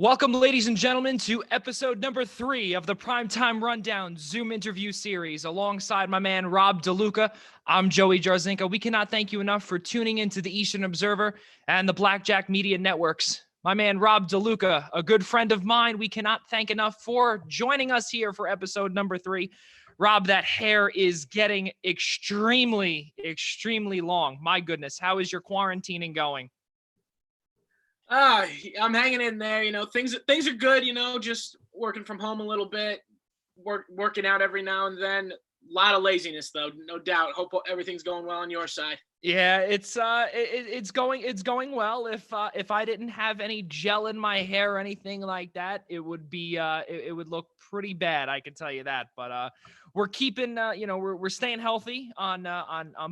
Welcome, ladies and gentlemen, to episode number 3 of the Primetime Rundown Zoom interview series. Alongside my man, Rob DeLuca, I'm Joey Jarzynka. We cannot thank you enough for tuning into the Eastern Observer and the Blackjack Media Networks. My man, Rob DeLuca, a good friend of mine, we cannot thank enough for joining us here for episode number 3. Rob, that hair is getting extremely long. My goodness, how is your quarantining going? I'm hanging in there. Things are good. Just working from home a little bit, working out every now and then. A lot of laziness, though, no doubt. Hope everything's going well on your side. Yeah, it's going well. If I didn't have any gel in my hair or anything like that, it would be it would look pretty bad. I can tell you that. But we're keeping we're staying healthy on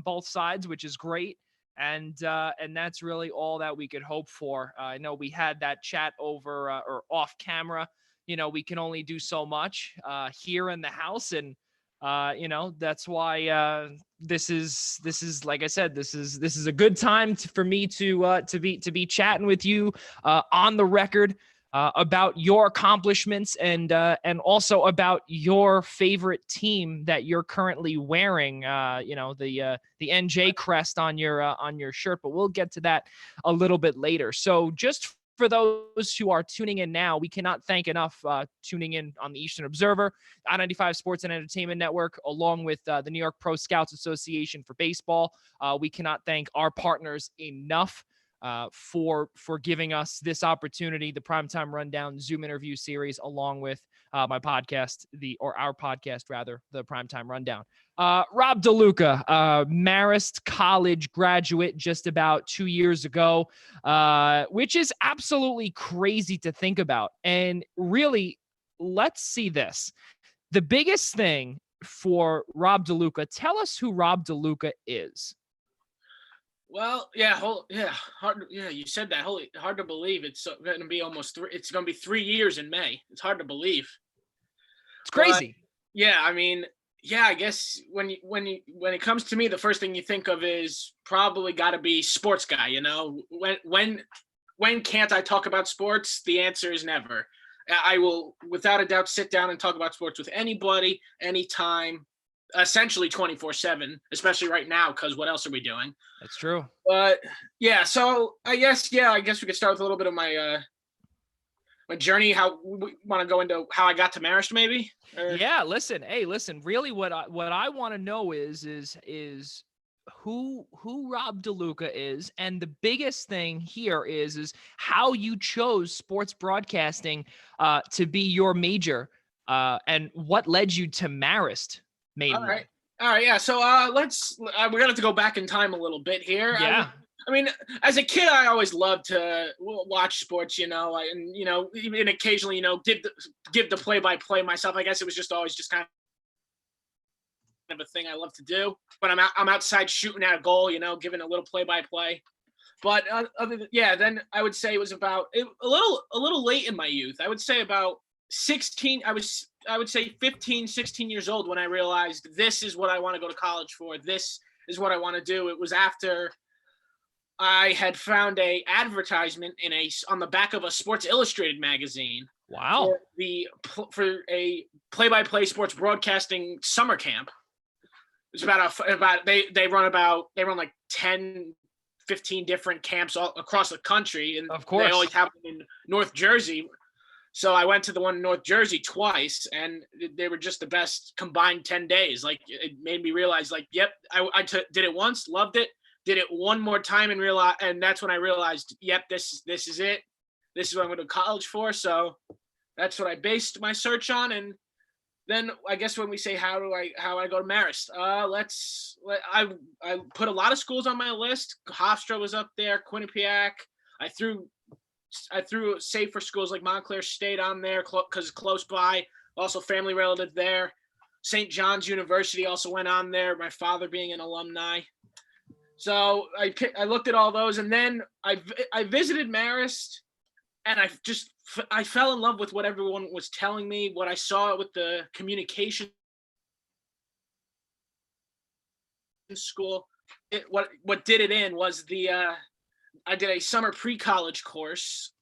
both sides, which is great. And that's really all that we could hope for. I know we had that chat over or off camera. We can only do so much here in the house, and that's why this is like I said, this is a good time for me to be chatting with you on the record. About your accomplishments and also about your favorite team that you're currently wearing. The NJ crest on your shirt, but we'll get to that a little bit later. So just for those who are tuning in now, we cannot thank enough tuning in on the Eastern Observer, I-95 Sports and Entertainment Network, along with the New York Pro Scouts Association for baseball. We cannot thank our partners enough for giving us this opportunity, the Primetime Rundown Zoom interview series, along with my podcast, our podcast, the Primetime Rundown. Rob DeLuca, Marist College graduate just about 2 years ago, which is absolutely crazy to think about. And really, let's see this. The biggest thing for Rob DeLuca, tell us who Rob DeLuca is. Well, hard. Yeah, you said that. Hard to believe. It's going to be it's going to be 3 years in May. It's hard to believe. It's crazy. But, I guess when it comes to me, the first thing you think of is probably got to be sports guy. When can't I talk about sports? The answer is never. I will, without a doubt, sit down and talk about sports with anybody, anytime. Essentially 24/7, especially right now, because what else are we doing? That's true. But so I guess we could start with a little bit of my my journey. How we want to go into how I got to Marist, maybe? Yeah, listen. Really, what I want to know is who Rob DeLuca is, and the biggest thing here is how you chose sports broadcasting to be your major, and what led you to Marist. All right. Yeah. So we're gonna have to go back in time a little bit here. Yeah. I mean, as a kid, I always loved to watch sports, and even occasionally, give the play-by-play myself. I guess it was just always just kind of a thing I love to do. But I'm outside shooting at a goal, giving a little play-by-play. But then I would say it was about a little late in my youth. I would say about 16. I would say 15, 16 years old when I realized this is what I want to go to college for. This is what I want to do. It was after I had found a advertisement on the back of a Sports Illustrated magazine. Wow. For a play-by-play sports broadcasting summer camp. It's they run like 10, 15 different camps all across the country, and of course they always have them in North Jersey. So I went to the one in North Jersey twice, and they were just the best combined 10 days. Like, it made me realize, like, yep, I did it once, loved it, did it one more time, and that's when I realized, yep, this is it. This is what I'm going to college for. So that's what I based my search on. And then I guess when we say how I go to Marist, I put a lot of schools on my list. Hofstra was up there, Quinnipiac. I threw safe for schools like Montclair State on there because close by, also family relative there. St. John's University also went on there, my father being an alumni. So I looked at all those, and then I visited Marist, and I fell in love with what everyone was telling me, what I saw with the communication school. What did it in was I did a summer pre-college course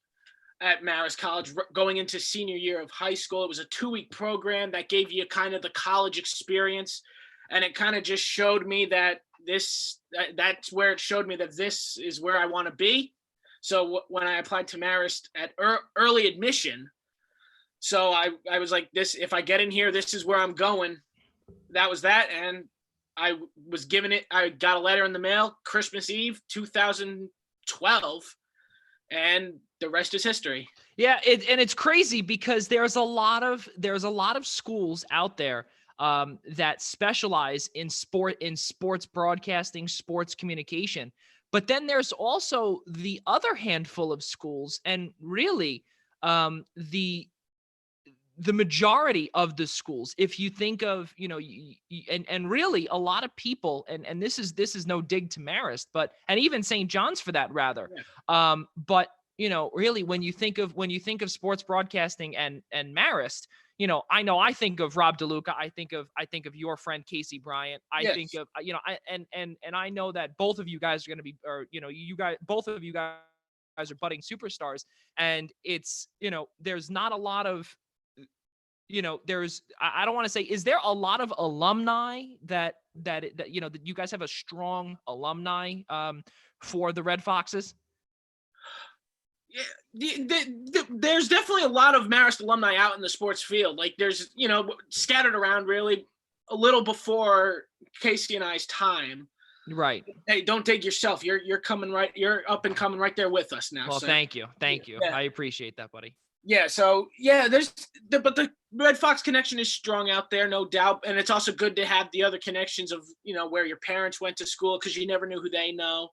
at Marist College going into senior year of high school. It was a 2-week program that gave you kind of the college experience. And it kind of just showed me that that's where it showed me that this is where I want to be. So when I applied to Marist at early admission, so I was like, this, if I get in here, this is where I'm going. That was that. And I was given it. I got a letter in the mail, Christmas Eve, 2012. And the rest is history. Yeah, and it's crazy because there's a lot of schools out there that specialize in sports broadcasting, sports communication. But then there's also the other handful of schools, and really the majority of the schools, if you think of, and really a lot of people, and this is no dig to Marist, but, and even St. John's for that rather. Yeah. But, really when you think of sports broadcasting and Marist, I think of Rob DeLuca. I think of your friend Casey Bryant. I think of, and I know that both of you guys are going to be, or, both of you guys are budding superstars. And it's, there's not a lot of, I don't want to say, is there a lot of alumni that you guys have a strong alumni for the Red Foxes? Yeah, there's definitely a lot of Marist alumni out in the sports field. Like there's, scattered around really a little before Casey and I's time. Right. Hey, don't dig yourself. You're coming right. You're up and coming right there with us now. Well, so. Thank you. Yeah. I appreciate that, buddy. Yeah. So but the Red Fox connection is strong out there, no doubt. And it's also good to have the other connections of, where your parents went to school, because you never knew who they know.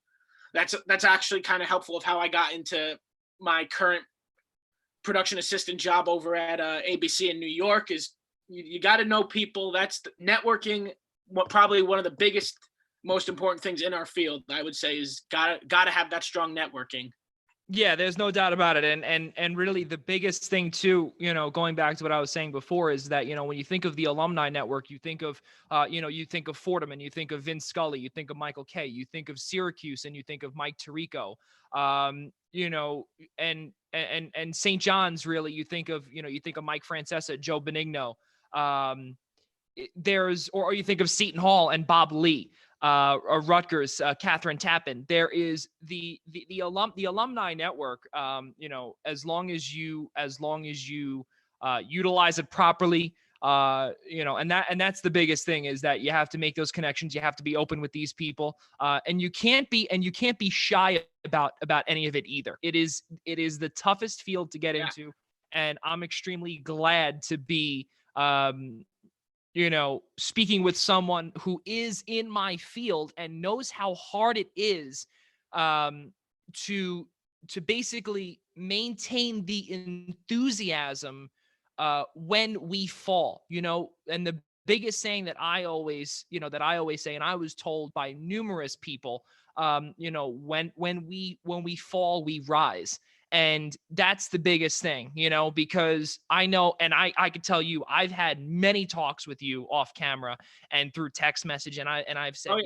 That's actually kind of helpful of how I got into my current production assistant job over at ABC in New York. Is you got to know people. That's networking. Probably one of the biggest, most important things in our field, I would say, is got to have that strong networking. Yeah, there's no doubt about it. And really the biggest thing too, going back to what I was saying before, is that, when you think of the alumni network, you think of, you think of Fordham, and you think of Vince Scully, you think of Michael Kay, you think of Syracuse, and you think of Mike Tirico, and St. John's, really, you think of Mike Francesa, Joe Benigno, or you think of Seton Hall and Bob Lee. Or Rutgers, Catherine Tappan. There is the alumni network. As long as you utilize it properly, and that's the biggest thing, is that you have to make those connections. You have to be open with these people, and you can't be shy about any of it either. It is the toughest field to get into, and I'm extremely glad to be speaking with someone who is in my field and knows how hard it is to basically maintain the enthusiasm when we fall, and the biggest saying that I always say, and I was told by numerous people, when we fall, we rise. And that's the biggest thing, because I know, and I could tell you, I've had many talks with you off camera and through text message. And I've said,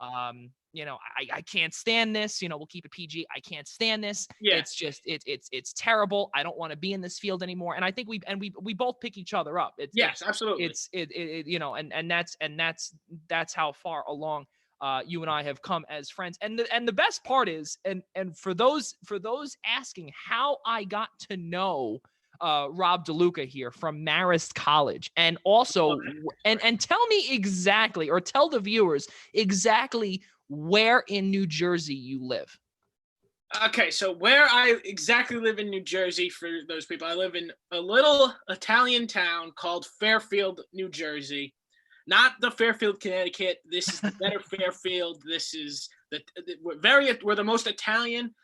I can't stand this, we'll keep it PG. I can't stand this. Yeah. It's just, it's terrible. I don't want to be in this field anymore. And I think we both pick each other up. Absolutely. And that's how far along you and I have come as friends. And the best part is, and for those asking how I got to know Rob DeLuca here from Marist College, and also and tell me exactly, or tell the viewers exactly where in New Jersey you live. Okay, so where I exactly live in New Jersey, for those people, I live in a little Italian town called Fairfield, New Jersey. Not the Fairfield, Connecticut. This is the better Fairfield. This is we're the most Italian.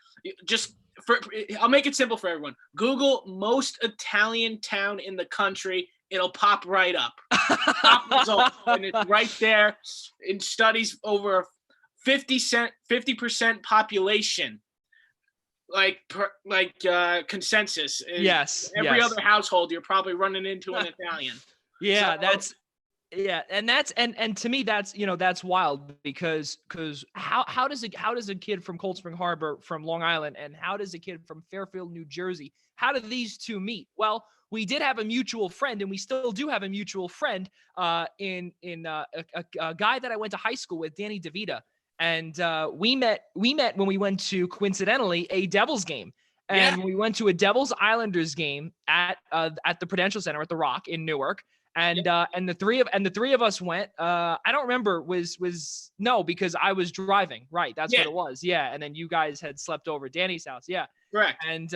I'll make it simple for everyone. Google most Italian town in the country. It'll pop right up. Top results, and it's right there. In studies, over 50% population, consensus. Yes. Every other household, you're probably running into an Italian. Yeah, so, Yeah, and that's and to me that's that's wild because how does a kid from Cold Spring Harbor from Long Island and how does a kid from Fairfield, New Jersey, how do these two meet? Well, we did have a mutual friend, and we still do have a mutual friend in a guy that I went to high school with, Danny DeVita, and we met when we went to, coincidentally, a Devils game. And we went to a Devils Islanders game at the Prudential Center at the Rock in Newark. And the three of us went. I don't remember was no, because I was driving. Right, that's what it was. Yeah, and then you guys had slept over at Danny's house. Yeah, correct. And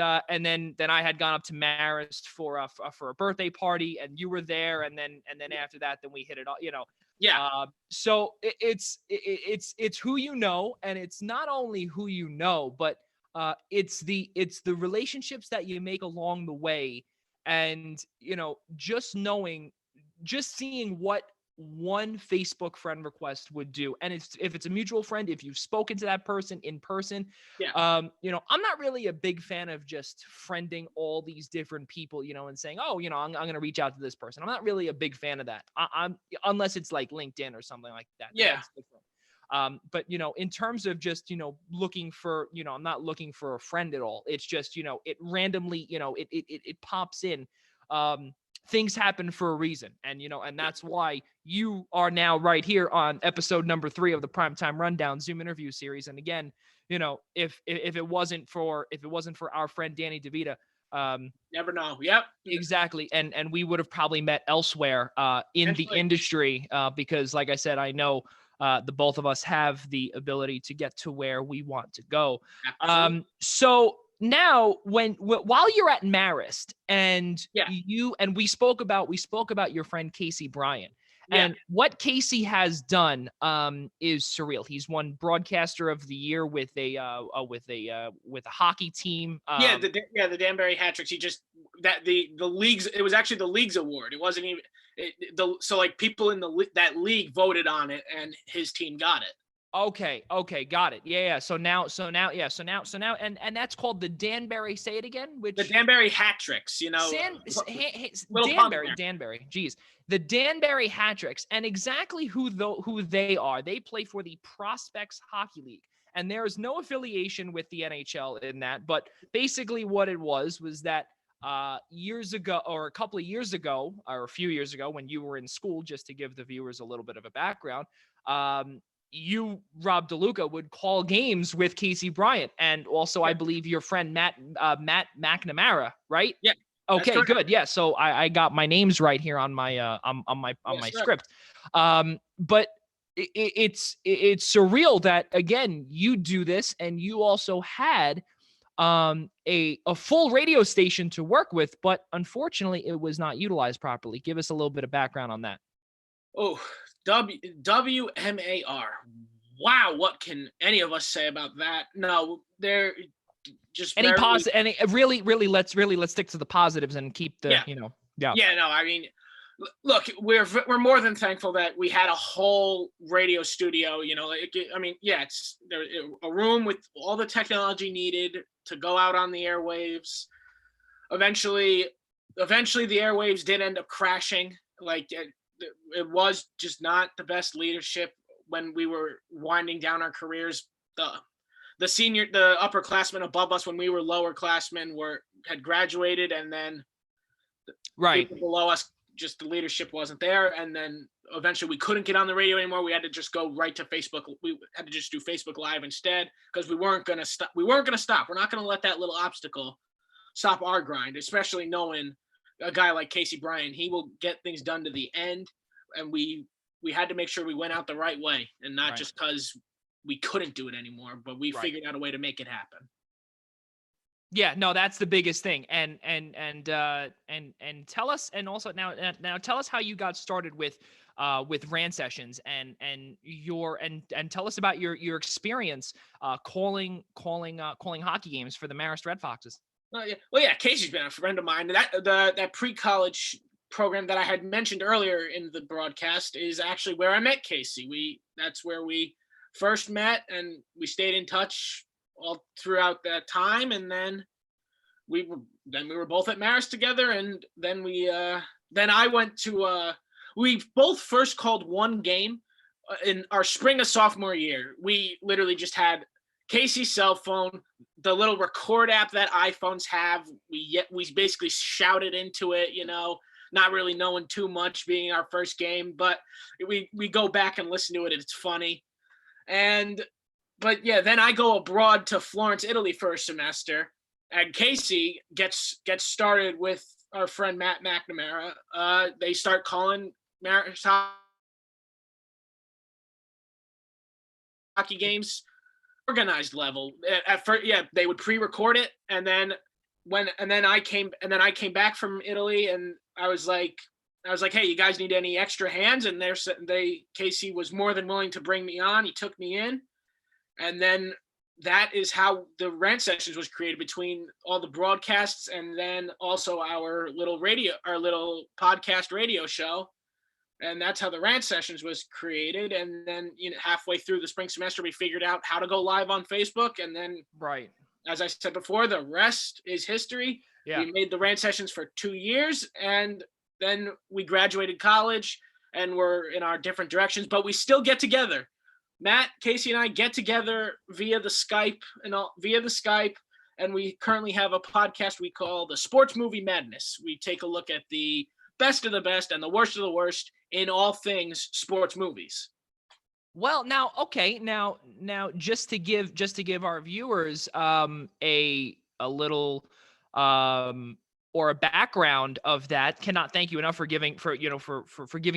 then I had gone up to Marist for a birthday party, and you were there. And then after that, then we hit it all. Yeah. So it's who you know, and it's not only who you know, but it's the relationships that you make along the way, and just seeing what one Facebook friend request would do. And if it's a mutual friend, if you've spoken to that person in person, I'm not really a big fan of just friending all these different people, and saying, oh, I'm going to reach out to this person. I'm not really a big fan of that. I'm unless it's like LinkedIn or something like that. Yeah. That's different. But, in terms of just, looking for, I'm not looking for a friend at all. It's just, it randomly, it pops in. Things happen for a reason. And, and that's why you are now right here on episode number 3 of the Primetime Rundown Zoom interview series. And again, if it wasn't for our friend Danny DeVita, never know. Yep. Exactly. And we would have probably met elsewhere in the industry because, like I said, I know the both of us have the ability to get to where we want to go. So now while you're at Marist and we spoke about your friend Casey Bryant, and what Casey has done is surreal. He's won Broadcaster of the Year with a hockey team. The Danbury hat tricks. He just the league's. It was actually the league's award. It wasn't even so like people in that league voted on it, and his team got it. Okay, got it. Yeah. So now, and that's called the Danbury. Say it again. The Danbury hat tricks. Danbury. Geez, the Danbury hat tricks, and exactly who they are. They play for the Prospects Hockey League, and there is no affiliation with the NHL in that. But basically, what it was that years ago, or a couple of years ago, or a few years ago, when you were in school, just to give the viewers a little bit of a background, you, Rob DeLuca, would call games with Casey Bryant, and also I believe your friend Matt McNamara, right? Yeah. Okay, good. Yeah. So I got my names right here on my my script. But it's surreal that, again, you do this, and you also had a full radio station to work with, but unfortunately it was not utilized properly. Give us a little bit of background on that. Oh, WMAR. Wow, what can any of us say about that? No, they're just really let's stick to the positives and keep the No, I mean, look, we're more than thankful that we had a whole radio studio. It's there, a room with all the technology needed to go out on the airwaves. Eventually the airwaves did end up crashing. It was just not the best leadership when we were winding down our careers. The upperclassmen above us, when we were lower classmen, had graduated, and then people below us, just the leadership wasn't there. And then eventually we couldn't get on the radio anymore. We had to just go right to Facebook. We had to just do Facebook Live instead, because we weren't going to stop. We're not going to let that little obstacle stop our grind, especially knowing a guy like Casey Bryant. He will get things done to the end, and we had to make sure we went out the right way, and not just because we couldn't do it anymore, but we figured out a way to make it happen. Yeah, no, that's the biggest thing. And tell us, and also now tell us how you got started with Rant Sessions and tell us about your experience calling hockey games for the Marist Red Foxes. Well, yeah. Casey's been a friend of mine. That pre-college program that I had mentioned earlier in the broadcast is actually where I met Casey. That's where we first met, and we stayed in touch all throughout that time. And then we were both at Marist together, and then I went to We both first called one game in our spring of sophomore year. We literally just had Casey's cell phone, the little record app that iPhones have. We basically shouted into it, not really knowing too much, being our first game, but we go back and listen to it. It's funny. But yeah, then I go abroad to Florence, Italy for a semester, and Casey gets started with our friend Matt McNamara. They start calling Marist Hockey games organized level. At first, yeah, they would pre-record it, and then I came back from Italy, and I was like, hey, you guys need any extra hands? And Casey was more than willing to bring me on. He took me in, and then that is how the rant sessions was created, between all the broadcasts and then also our little podcast radio show. And that's how the rant sessions was created. And then halfway through the spring semester, we figured out how to go live on Facebook. And then, right, as I said before, the rest is history. Yeah. We made the rant sessions for 2 years, and then we graduated college and we're in our different directions, but we still get together. Matt, Casey, and I get together via the Skype, and we currently have a podcast we call the Sports Movie Madness. We take a look at the best of the best and the worst of the worst in all things sports movies. Well, now, okay, now, just to give our viewers a little or a background of that. Cannot thank you enough for giving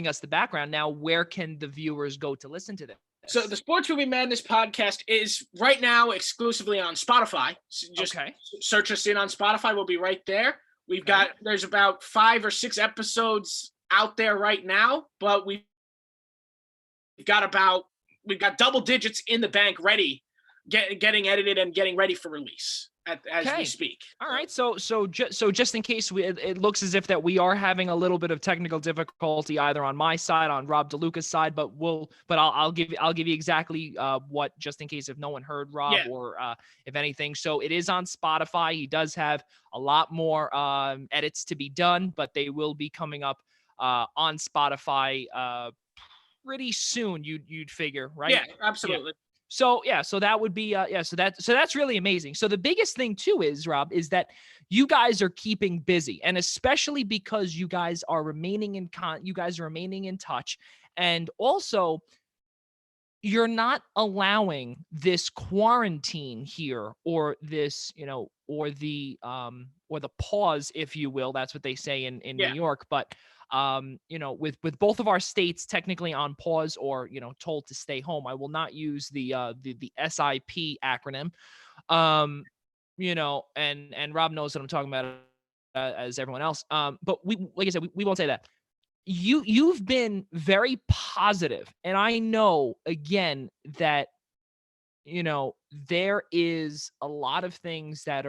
us the background. Now, where can the viewers go to listen to this? So the Sports Movie Madness podcast is right now exclusively on Spotify. So just search us in on Spotify. We'll be right there. There's about 5 or 6 episodes out there right now, but we've got double digits in the bank ready, getting edited and getting ready for release as we speak. All right. So just in case it looks as if that we are having a little bit of technical difficulty either on my side, on Rob DeLuca's side, but I'll give you exactly what, just in case if no one heard Rob or if anything. So it is on Spotify. He does have a lot more edits to be done, but they will be coming up on Spotify pretty soon. You'd figure, right? Yeah, absolutely. Yeah. So that would be so that's really amazing. So the biggest thing too is, Rob, is that you guys are keeping busy, and especially because you guys are remaining in touch, and also you're not allowing this quarantine here, or this, or the pause, if you will. That's what they say in New York, but with both of our states technically on pause or, told to stay home. I will not use the SIP acronym, and Rob knows what I'm talking about as everyone else. But like I said, we won't say that. You've been very positive, and I know again that, there is a lot of things that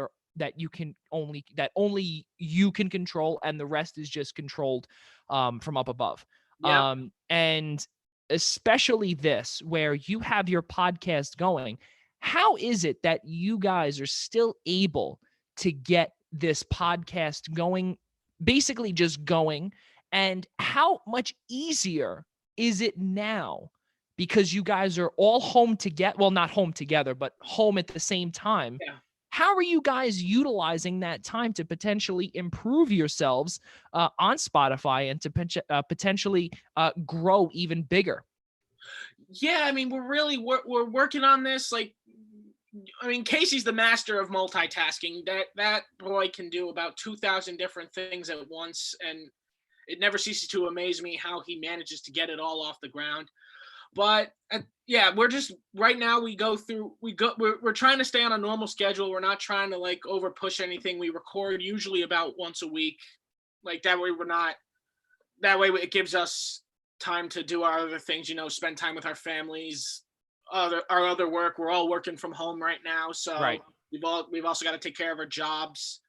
only you can control, and the rest is just controlled from up above. Yep. And especially this, where you have your podcast going. How is it that you guys are still able to get this podcast going, basically just going, and how much easier is it now? Because you guys are all home together. Well, not home together, but home at the same time. Yeah. How are you guys utilizing that time to potentially improve yourselves on Spotify and to potentially grow even bigger? Yeah, I mean, we're working on this. Casey's the master of multitasking. That boy can do about 2,000 different things at once, and it never ceases to amaze me how he manages to get it all off the ground. But we're just right now we're trying to stay on a normal schedule. We're not trying to over push anything. We record usually about once a week. That way it gives us time to do our other things, spend time with our families, our other work. We're all working from home right now. So right. We've also got to take care of our jobs.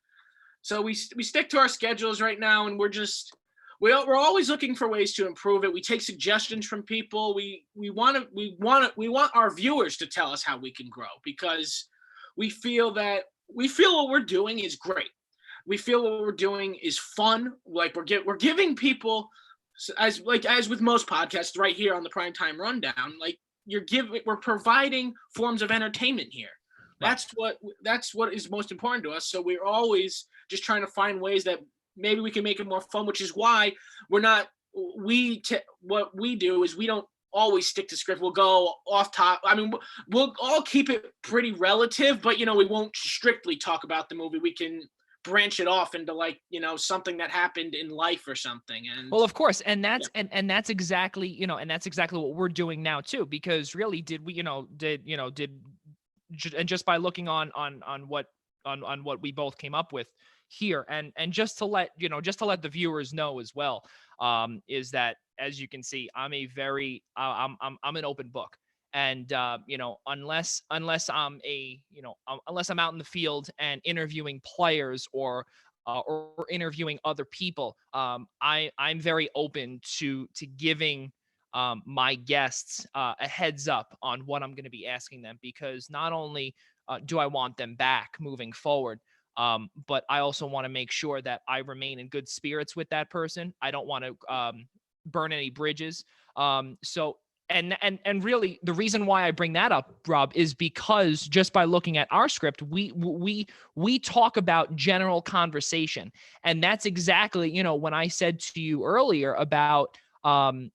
So we stick to our schedules right now, and we're always looking for ways to improve it. We take suggestions from people. We want our viewers to tell us how we can grow, because we feel what we're doing is great. We feel what we're doing is fun. We're giving people as with most podcasts right here on the Primetime Rundown, like we're providing forms of entertainment here. That's what is most important to us. So we're always just trying to find ways that maybe we can make it more fun, which is why what we do is we don't always stick to script. We'll go off top. I mean, we'll all keep it pretty relative, but we won't strictly talk about the movie. We can branch it off into something that happened in life or something. And well, of course, and that's and that's exactly and that's exactly what we're doing now too. Because really, did we and just by looking on what we both came up with here, and just to let the viewers know as well, is that, as you can see, I'm a very I'm an open book. And unless I'm unless I'm out in the field and interviewing players or interviewing other people, I'm very open to giving my guests a heads up on what I'm going to be asking them, because not only do I want them back moving forward, but I also want to make sure that I remain in good spirits with that person. I don't want to burn any bridges. So and really, the reason why I bring that up, Rob, is because just by looking at our script, we talk about general conversation, and that's exactly when I said to you earlier about what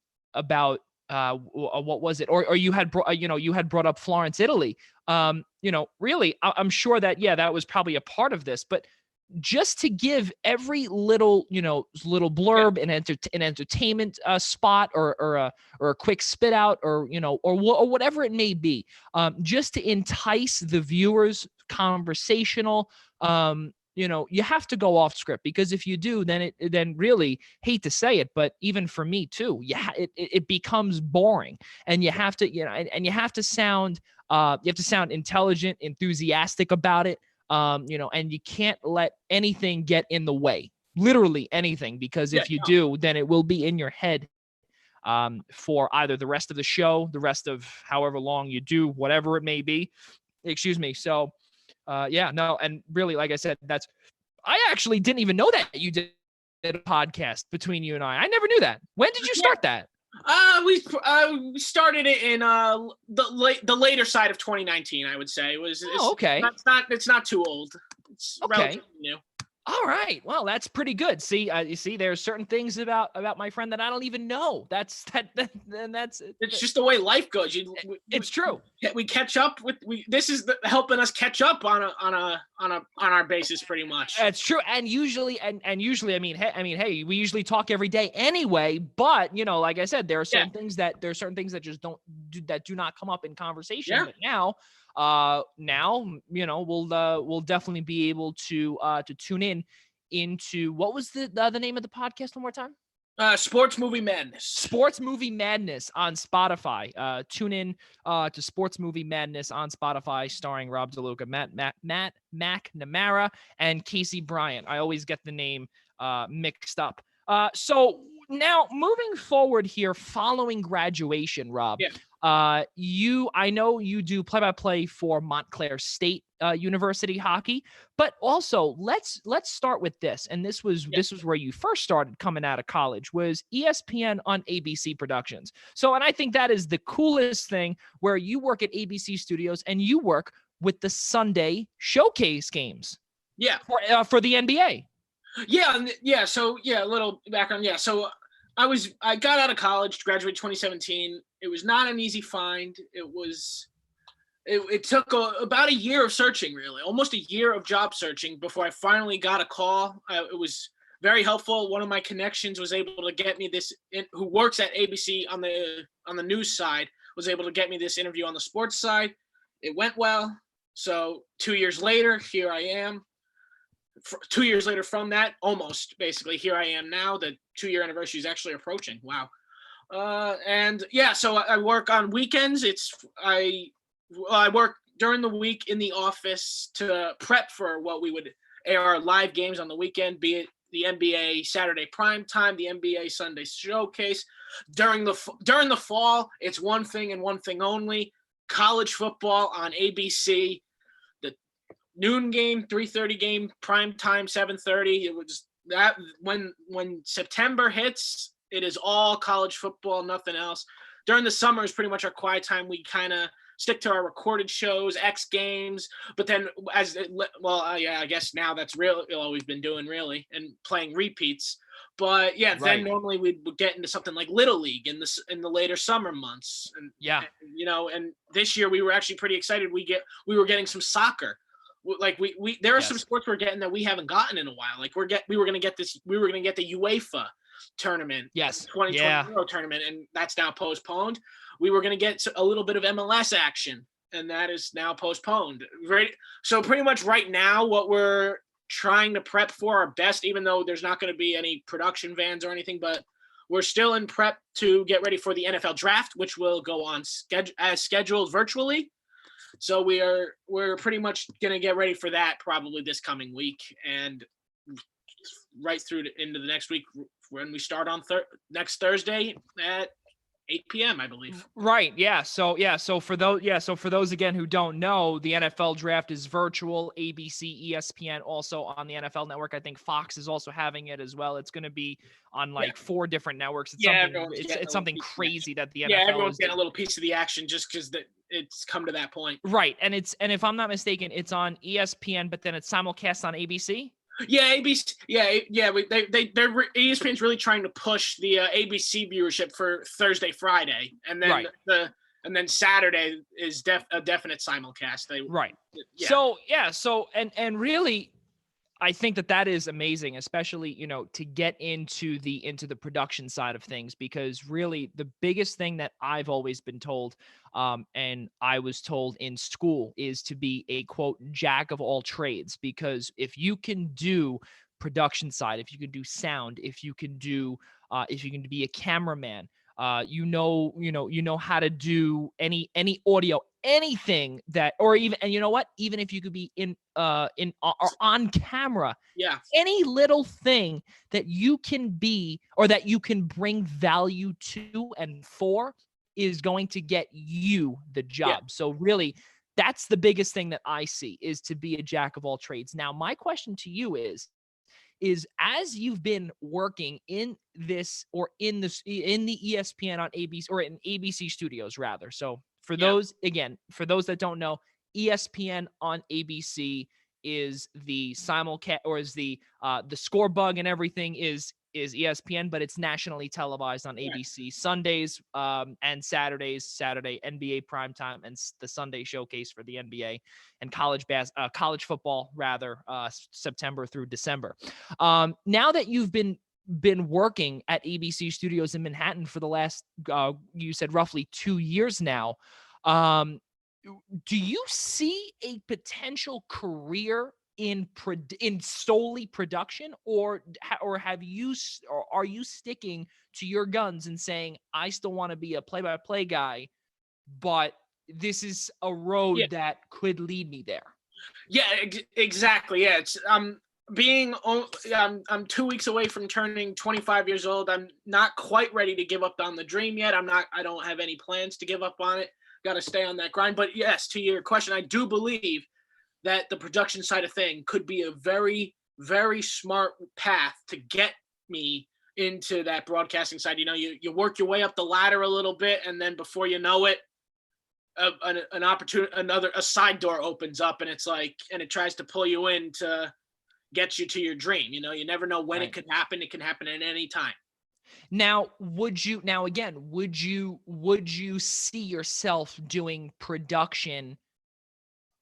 was it, or you had brought up Florence, Italy. Really, I'm sure that that was probably a part of this, but just to give every little blurb, an entertainment spot, or a quick spit out, or whatever it may be, just to entice the viewers, conversational. You have to go off script, because if you do, then really, hate to say it, but even for me too, it becomes boring, and you have to and you have to sound intelligent, enthusiastic about it. And you can't let anything get in the way, literally anything, because if you do, then it will be in your head for either the rest of the show, the rest of however long you do, whatever it may be. Excuse me. So, and really, like I said, I actually didn't even know that you did a podcast between you and I. I never knew that. When did you start that? We started it in the later side of 2019, I would say. Okay. It's not too old. It's relatively new. All right. Well, that's pretty good. See, you see, there's certain things about my friend that I don't even know. That's. It's just the way life goes. It's true. We catch up with this is helping us catch up on our basis, pretty much. That's true. And usually, I mean, hey, we usually talk every day anyway. But like I said, there are certain things that just do not come up in conversation. Yeah. But now, we'll definitely be able to tune into what was the name of the podcast one more time? Sports Movie Madness. Sports Movie Madness on Spotify. Tune in to Sports Movie Madness on Spotify, starring Rob DeLuca, Matt McNamara, and Casey Bryant. I always get the name mixed up. So now, moving forward here, following graduation, Rob, I know you do play-by-play for Montclair State University hockey, but also let's start with this. And this was where you first started coming out of college, was ESPN on ABC Productions. So, and I think that is the coolest thing, where you work at ABC Studios and you work with the Sunday showcase games. Yeah. For the NBA. Yeah. So a little background. Yeah. So I got out of college, graduated 2017. It was not an easy find. It took about a year of searching, really, almost a year of job searching before I finally got a call. It was very helpful. One of my connections was able to get me this, who works at ABC on the news side, was able to get me this interview on the sports side. It went well. So 2 years later, here I am. 2 years later from that, almost basically, here I am now. The 2-year anniversary is actually approaching. Wow. So I work on weekends. I work during the week in the office to prep for what we would air our live games on the weekend, be it the NBA Saturday Primetime, the NBA Sunday Showcase. During the fall, it's one thing and one thing only: college football on ABC. The noon game, 3:30 game, primetime, 7:30. It was that when September hits, It is all college football, nothing else. During the summer is pretty much our quiet time. We kind of stick to our recorded shows, X Games, but then I guess now that's really all we've been doing really, and playing repeats. But yeah, then Right. normally we would get into something like Little League in the later summer months, Yeah. and this year we were actually pretty excited. We were getting some soccer. Like we there are some Yes. sports we're getting that we haven't gotten in a while. Like we were gonna get the UEFA tournament, Yes. 2020 Yeah. Euro tournament, and that's now postponed. We were going to get a little bit of MLS action, and that is now postponed. Right. So pretty much right now, what we're trying to prep for our best, even though there's not going to be any production vans or anything, but we're still in prep to get ready for the NFL draft, which will go on as scheduled virtually. So we're pretty much going to get ready for that probably this coming week, and right through into the next week when we start on next Thursday at 8 p.m. I believe. Right. Yeah. So for those again who don't know, the NFL draft is virtual. ABC, ESPN also on the NFL network. I think Fox is also having it as well. It's going to be on like 4 different networks. It's something crazy that the NFL everyone's is getting a little piece of the action just because it's come to that point. Right. And if I'm not mistaken, it's on ESPN, but then it's simulcast on ABC. Yeah, ABC. Yeah. ESPN's really trying to push the ABC viewership for Thursday, Friday, and then right. Saturday is a definite simulcast. Right. Yeah. So and really, I think that is amazing, especially, to get into the production side of things, because really the biggest thing that I've always been told, and I was told in school, is to be a quote jack of all trades. Because if you can do production side, if you can do sound, if you can be a cameraman, you know how to do any audio, anything that, or even, and you know what, even if you could be or on camera, any little thing that you can be, or that you can bring value to and for, is going to get you the job. So really, that's the biggest thing that I see, is to be a jack of all trades. Now, my question to you is as you've been working in this, or in the ESPN on ABC, or in ABC studios rather. So for those that don't know, ESPN on ABC is the simulcast, or is the score bug and everything is ESPN, but it's nationally televised on ABC Sundays and Saturday NBA primetime, and the Sunday showcase for the NBA and college football rather, September through December. Now that you've been working at ABC Studios in Manhattan for the last you said roughly 2 years now, do you see a potential career in solely production, or are you sticking to your guns and saying, I still want to be a play-by-play guy, but this is a road that could lead me there? Yeah, exactly. Yeah, it's I'm 2 weeks away from turning 25 years old. I'm not quite ready to give up on the dream yet. I don't have any plans to give up on it. Got to stay on that grind. But yes, to your question, I do believe that the production side of thing could be a very, very smart path to get me into that broadcasting side. You work your way up the ladder a little bit, and then before you know it, an opportunity, a side door opens up, and it's like, and it tries to pull you in to get you to your dream. You never know when it could happen. It can happen at any time. Now, would you see yourself doing production?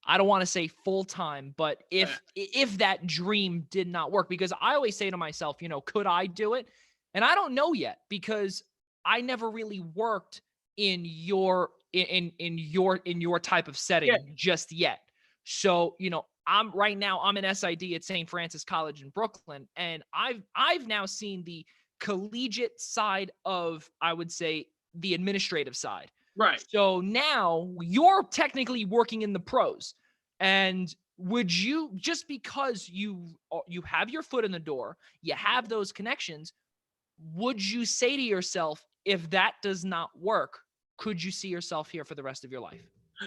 I don't want to say full time, but if that dream did not work, because I always say to myself, could I do it? And I don't know yet, because I never really worked in your type of setting just yet. So, I'm in SID at St. Francis College in Brooklyn, and I've now seen the collegiate side of, I would say, the administrative side. Right. So now you're technically working in the pros. And would you, just because you have your foot in the door, you have those connections, would you say to yourself, if that does not work, could you see yourself here for the rest of your life?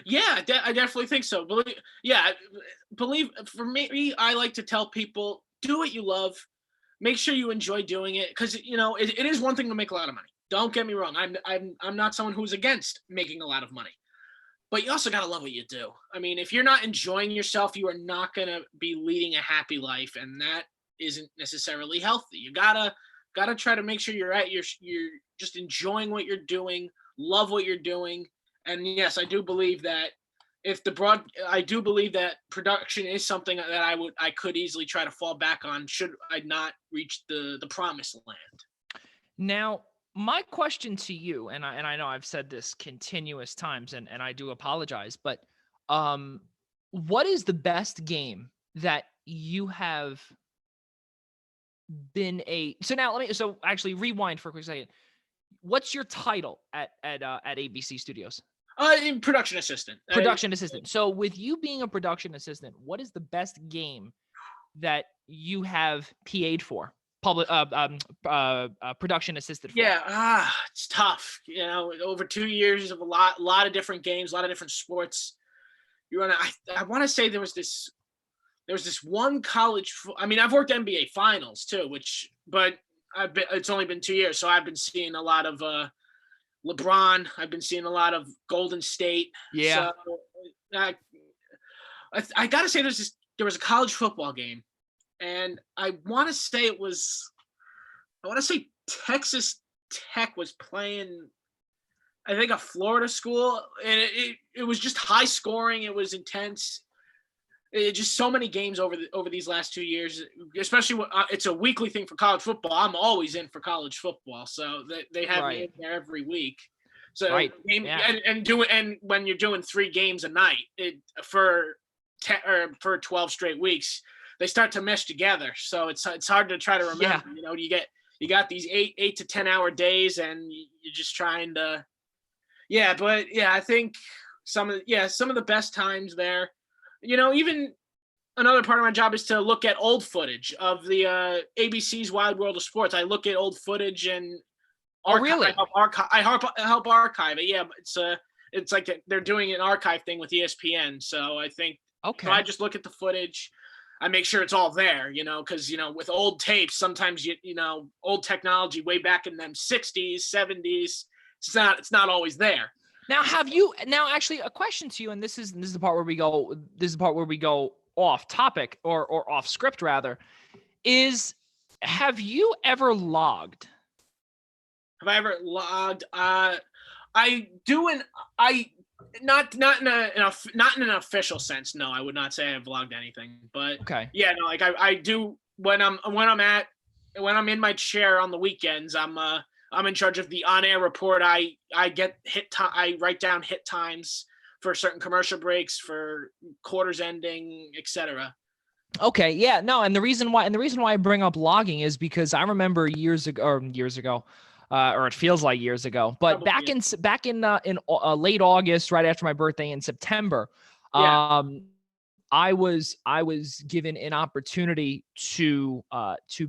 Yeah, I definitely think so. Believe for me, I like to tell people, do what you love. make sure you enjoy doing it, because it is one thing to make a lot of money. Don't get me wrong. I'm not someone who's against making a lot of money, but you also gotta love what you do. I mean, if you're not enjoying yourself, you are not gonna be leading a happy life, and that isn't necessarily healthy. You gotta try to make sure you're just enjoying what you're doing, love what you're doing. And yes, I do believe that I do believe that production is something that I could easily try to fall back on should I not reach the promised land. Now, my question to you, and I know I've said this continuous times, and I do apologize, but what is the best game that you have been so now so actually rewind for a quick second. What's your title at ABC Studios? In production assistant. Production assistant. So with you being a production assistant, what is the best game that you have PA'd for? Production assisted for? Yeah, it's tough. Over 2 years of a lot of different games, a lot of different sports. I want to say there was this one college. I mean, I've worked NBA finals too, but it's only been 2 years, so I've been seeing a lot of LeBron. I've been seeing a lot of Golden State. Yeah. So, I gotta say, there was a college football game, and I want to say Texas Tech was playing, I think, a Florida school, and it was just high scoring. It was intense. Just so many games over these last 2 years, especially when it's a weekly thing for college football. I'm always in for college football, so they have me in there every week. So and when you're doing 3 games a night, for 12 straight weeks, they start to mesh together. So it's hard to try to remember. Yeah. You got these 8 to 10 hour days, and you're just trying to. Yeah, but yeah, I think some of the best times there. Even another part of my job is to look at old footage of the ABC's Wide World of Sports. I look at old footage and really? I help archive it. Yeah, it's like they're doing an archive thing with ESPN. So I think so I just look at the footage. I make sure it's all there, because with old tapes, sometimes old technology way back in them 60s, 70s, it's not always there. Now, actually a question to you, and this is the part where we go off topic or off script rather, is have you ever logged? Have I ever logged? I do, not in an official sense. No, I would not say I've logged anything, but yeah, no, like I do when I'm in my chair on the weekends. I'm in charge of the on-air report. I write down hit times for certain commercial breaks, for quarters ending, etc. Okay, yeah, no, and the reason why I bring up logging is because I remember years ago, or it feels like years ago, but probably back in late August, right after my birthday in September, I was given an opportunity to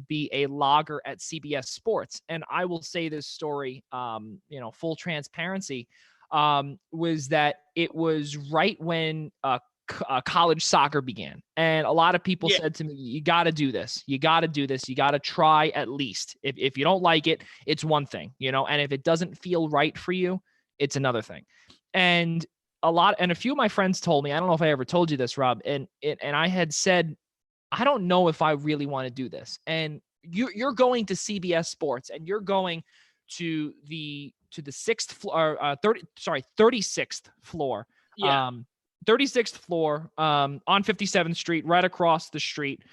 be a logger at CBS Sports, and I will say this story, full transparency, was that it was right when college soccer began, and a lot of people said to me, "You got to do this. You got to do this. You got to try at least. If you don't like it, it's one thing, and if it doesn't feel right for you, it's another thing." And a few of my friends told me, I don't know if I ever told you this, Rob, and I had said, I don't know if I really want to do this. And you're going to CBS Sports, and you're going to the 36th floor, 36th floor, 36th floor, on 57th Street, right across the street,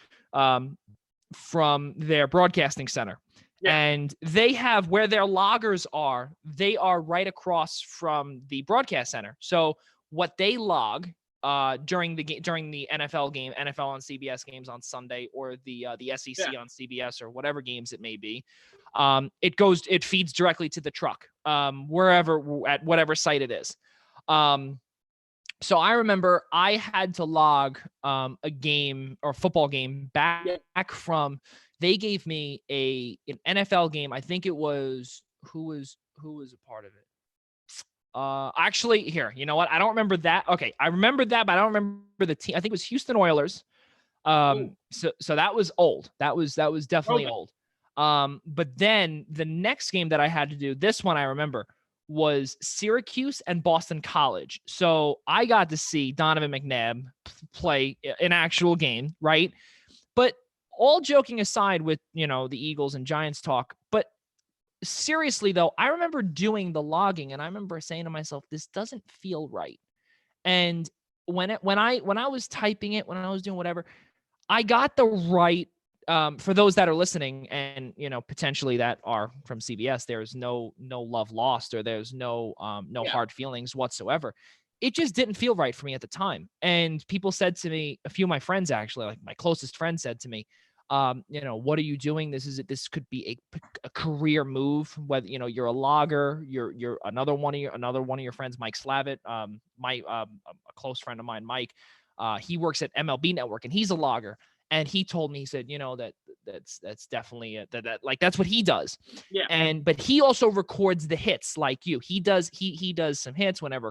from their broadcasting center. Yeah. And they have, where their loggers are, they are right across from the broadcast center. So what they log during the NFL game, NFL on CBS games on Sunday, or the SEC on CBS, or whatever games it may be, it feeds directly to the truck, wherever, at whatever site it is. So I remember I had to log a game or football game back from. They gave me an NFL game. I think it was who was a part of it. Actually, here, you know what? I don't remember that. Okay, I remember that, but I don't remember the team. I think it was Houston Oilers. So that was old. That was definitely Okay. old. But then the next game that I had to do, this one I remember, was Syracuse and Boston College. So I got to see Donovan McNabb play an actual game, right? But all joking aside with, the Eagles and Giants talk, but seriously though, I remember doing the logging and I remember saying to myself, this doesn't feel right. And when I was typing it, when I was doing whatever, I got the right, for those that are listening and, potentially that are from CBS, there's no love lost, or there's no Yeah. hard feelings whatsoever. It just didn't feel right for me at the time. And people said to me, a few of my friends, actually, like my closest friend said to me, what are you doing? This could be a career move. Whether, you're a logger, you're another one of your friends, Mike Slavitt, a close friend of mine, Mike, he works at MLB Network and he's a logger. And he told me, he said, that's definitely like, that's what he does. Yeah. But he also records the hits like you. He does some hits whenever.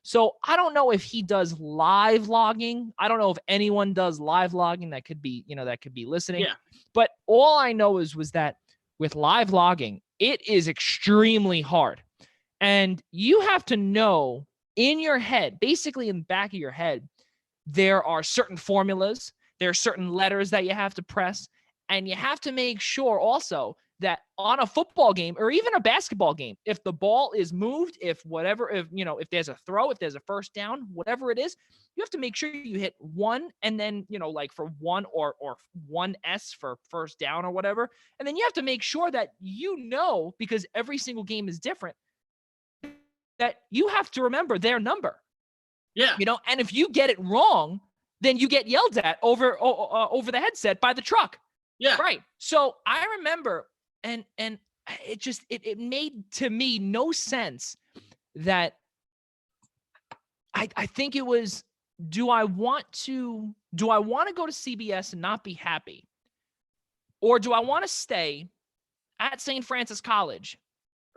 So I don't know if he does live logging. I don't know if anyone does live logging that could be listening. Yeah. But all I know was that with live logging, it is extremely hard. And you have to know in your head, basically in the back of your head, there are certain formulas. There are certain letters that you have to press, and you have to make sure also that on a football game or even a basketball game, if the ball is moved, if there's a throw, if there's a first down, whatever it is, you have to make sure you hit one, and then, like for one or 1S for first down or whatever. And then you have to make sure that, because every single game is different, that you have to remember their number. Yeah. And if you get it wrong, then you get yelled at over the headset by the truck. Yeah. Right. So I remember, and it made to me no sense that I think it was, do I want to go to CBS and not be happy? Or do I want to stay at St. Francis College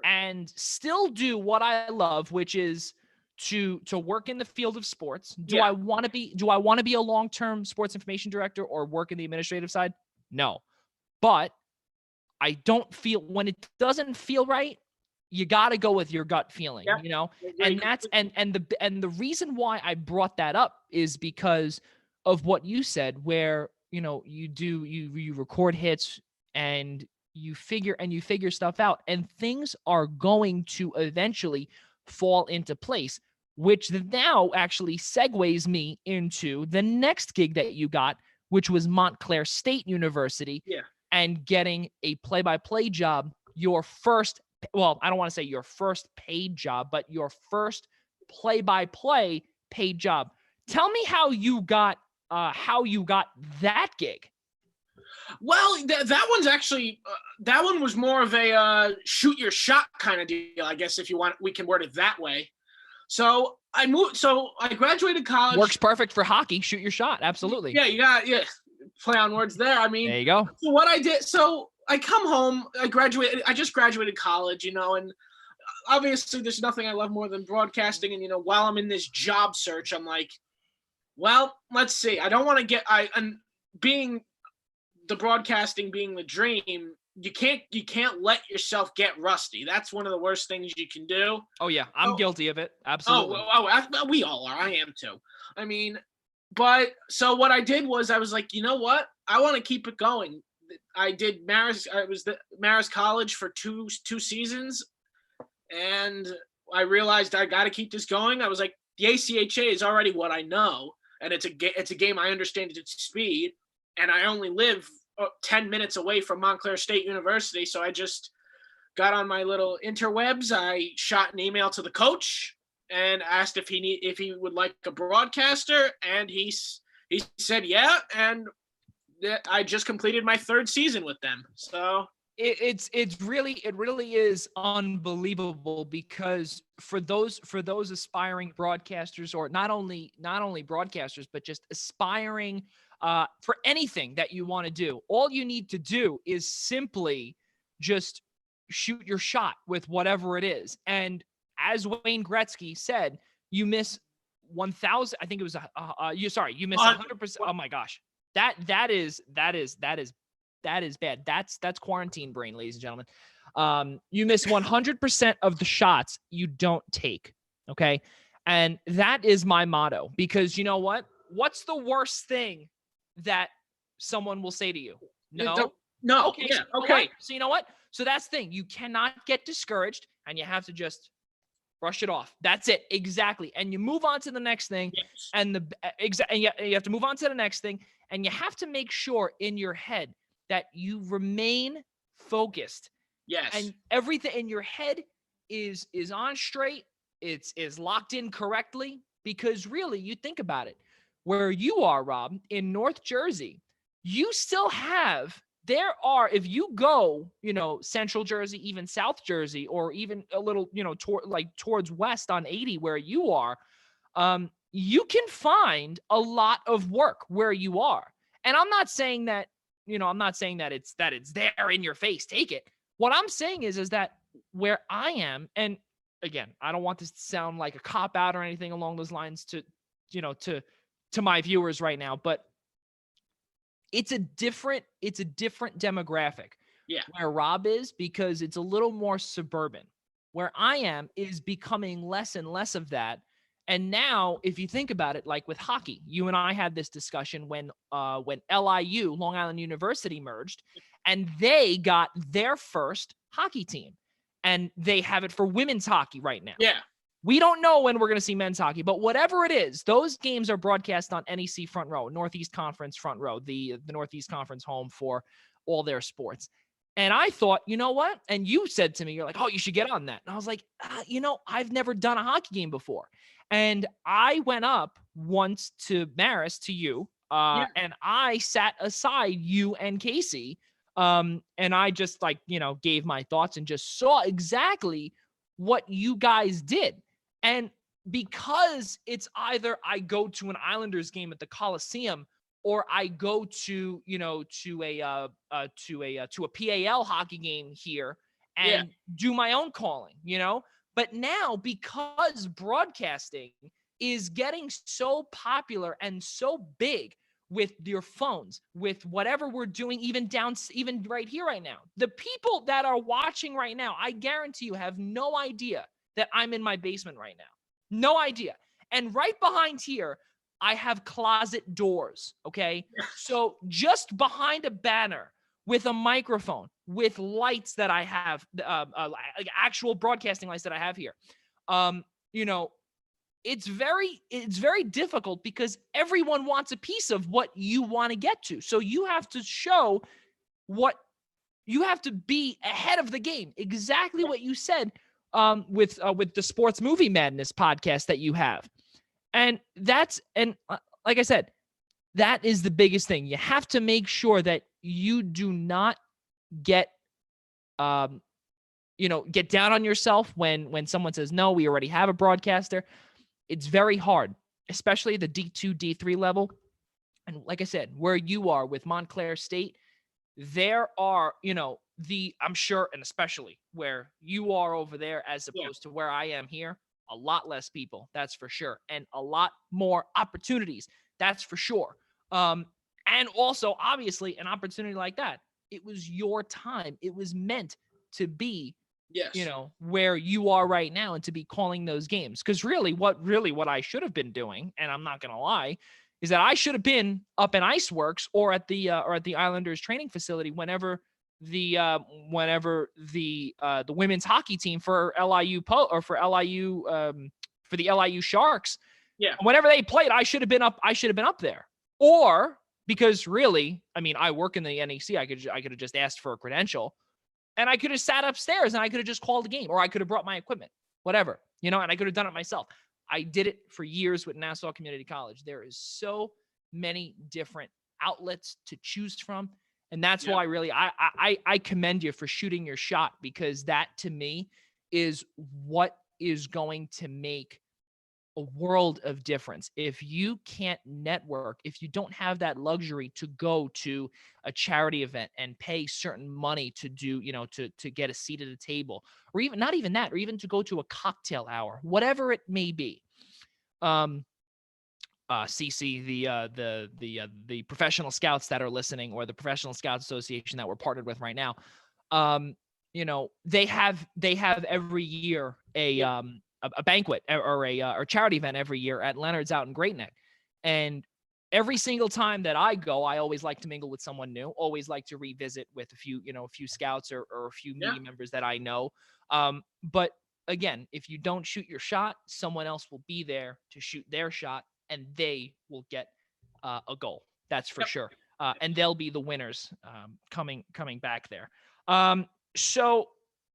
and still do what I love, which is to work in the field of sports? Do I want to be a long-term sports information director or work in the administrative side? No. But I don't feel, when it doesn't feel right, you got to go with your gut feeling, and that's, and the reason why I brought that up is because of what you said, where, you record hits and you figure stuff out, and things are going to eventually fall into place, which now actually segues me into the next gig that you got, which was Montclair State University. Yeah. And getting a play-by-play job, your first, well, I don't want to say your first paid job, but your first play-by-play paid job. Tell me how you got that gig. Well, that one's actually, that one was more of a shoot your shot kind of deal, I guess, if you want, we can word it that way. So I graduated college. Works perfect for hockey. Shoot your shot. Absolutely. Yeah, play on words there. I mean, there you go. So what I did, so I come home, I just graduated college, and obviously there's nothing I love more than broadcasting. And, while I'm in this job search, I'm like, well, let's see. I don't want to and being the broadcasting being the dream, you can't let yourself get rusty. That's one of the worst things you can do. Oh yeah. I'm guilty of it. Absolutely. We all are. I am too. I mean, but so what I did was I was like, you know what? I want to keep it going. I did Marist. I was the Marist College for two seasons, and I realized I got to keep this going. I was like, the ACHA is already what I know, and it's a game I understand at its speed, and I only live 10 minutes away from Montclair State University, so I just got on my little interwebs. I shot an email to the coach and asked if he would like a broadcaster, and he said yeah, and I just completed my third season with them. So it really is unbelievable, because for those aspiring broadcasters, or not only broadcasters, but just aspiring for anything that you want to do, all you need to do is simply just shoot your shot with whatever it is. And as Wayne Gretzky said, you miss 1,000. I think it was you miss 100%. Oh my gosh. That is bad. That's quarantine brain, ladies and gentlemen. You miss 100% of the shots you don't take. Okay. And that is my motto, because you know what? What's the worst thing that someone will say to you? No. No. Okay. Yeah. So you know Okay. what? So you know what? So that's the thing. You cannot get discouraged, and you have to just brush it off. That's it. Exactly. And you move on to the next thing. Yes. And you have to move on to the next thing. And you have to make sure in your head that you remain focused. Yes. And everything in your head is on straight. It's is locked in correctly, because really, you think about it, where you are, Rob, in North Jersey, you still have, if you go, Central Jersey, even South Jersey, or even a little, towards west on 80 where you are, you can find a lot of work where you are. And I'm not saying that, it's there in your face, take it. What I'm saying is that where I am, and again, I don't want this to sound like a cop out or anything along those lines to my viewers right now, but it's a different demographic. Yeah. Where Rob is, because it's a little more suburban. Where I am is becoming less and less of that. And now, if you think about it, like with hockey, you and I had this discussion when LIU, Long Island University, merged, and they got their first hockey team, and they have it for women's hockey right now. Yeah. We don't know when we're going to see men's hockey, but whatever it is, those games are broadcast on NEC Front Row, Northeast Conference Front Row, the Northeast Conference home for all their sports. And I thought, you know what? And you said to me, you're like, oh, you should get on that. And I was like, I've never done a hockey game before. And I went up once to Marist, to you, and I sat aside you and Casey. And I just gave my thoughts and just saw exactly what you guys did. And because it's either I go to an Islanders game at the Coliseum, or I go to a PAL hockey game here and do my own calling, But now, because broadcasting is getting so popular and so big with your phones, with whatever we're doing, even right here, right now, the people that are watching right now, I guarantee you, have no idea that I'm in my basement right now. No idea. And right behind here, I have closet doors, okay? So just behind a banner with a microphone, with lights that I have, like actual broadcasting lights that I have here, it's very difficult, because everyone wants a piece of what you want to get to. So you have to show you have to be ahead of the game. Exactly what you said with the Sports Movie Madness podcast that you have. And like I said, that is the biggest thing. You have to make sure that you do not get down on yourself when someone says, no, we already have a broadcaster. It's very hard, especially at the D2, D3 level. And like I said, where you are with Montclair State, there are, I'm sure, and especially where you are over there, as opposed to where I am here, a lot less people, that's for sure. And a lot more opportunities, that's for sure. And also, obviously, an opportunity like that, it was your time. It was meant to be, where you are right now, and to be calling those games. Because really what I should have been doing, and I'm not going to lie, is that I should have been up in Iceworks or at the Islanders training facility whenever the women's hockey team for LIU for the LIU Sharks, whenever they played, I should have been up there. Or because really, I mean, I work in the NEC, I could have just asked for a credential, and I could have sat upstairs and I could have just called the game, or I could have brought my equipment, whatever, and I could have done it myself. I did it for years with Nassau Community College. There is so many different outlets to choose from. And that's why really I commend you for shooting your shot, because that to me is what is going to make a world of difference. If you can't network, if you don't have that luxury to go to a charity event and pay certain money to do, to get a seat at a table, or even not even that, or even to go to a cocktail hour, whatever it may be. CC the professional scouts that are listening, or the Professional Scouts Association that we're partnered with right now. They have every year a banquet or a charity event every year at Leonard's out in Great Neck. And every single time that I go, I always like to mingle with someone new, always like to revisit with a few scouts or a few media members that I know. But again, if you don't shoot your shot, someone else will be there to shoot their shot, and they will get a goal. That's for sure. And they'll be the winners coming back there. So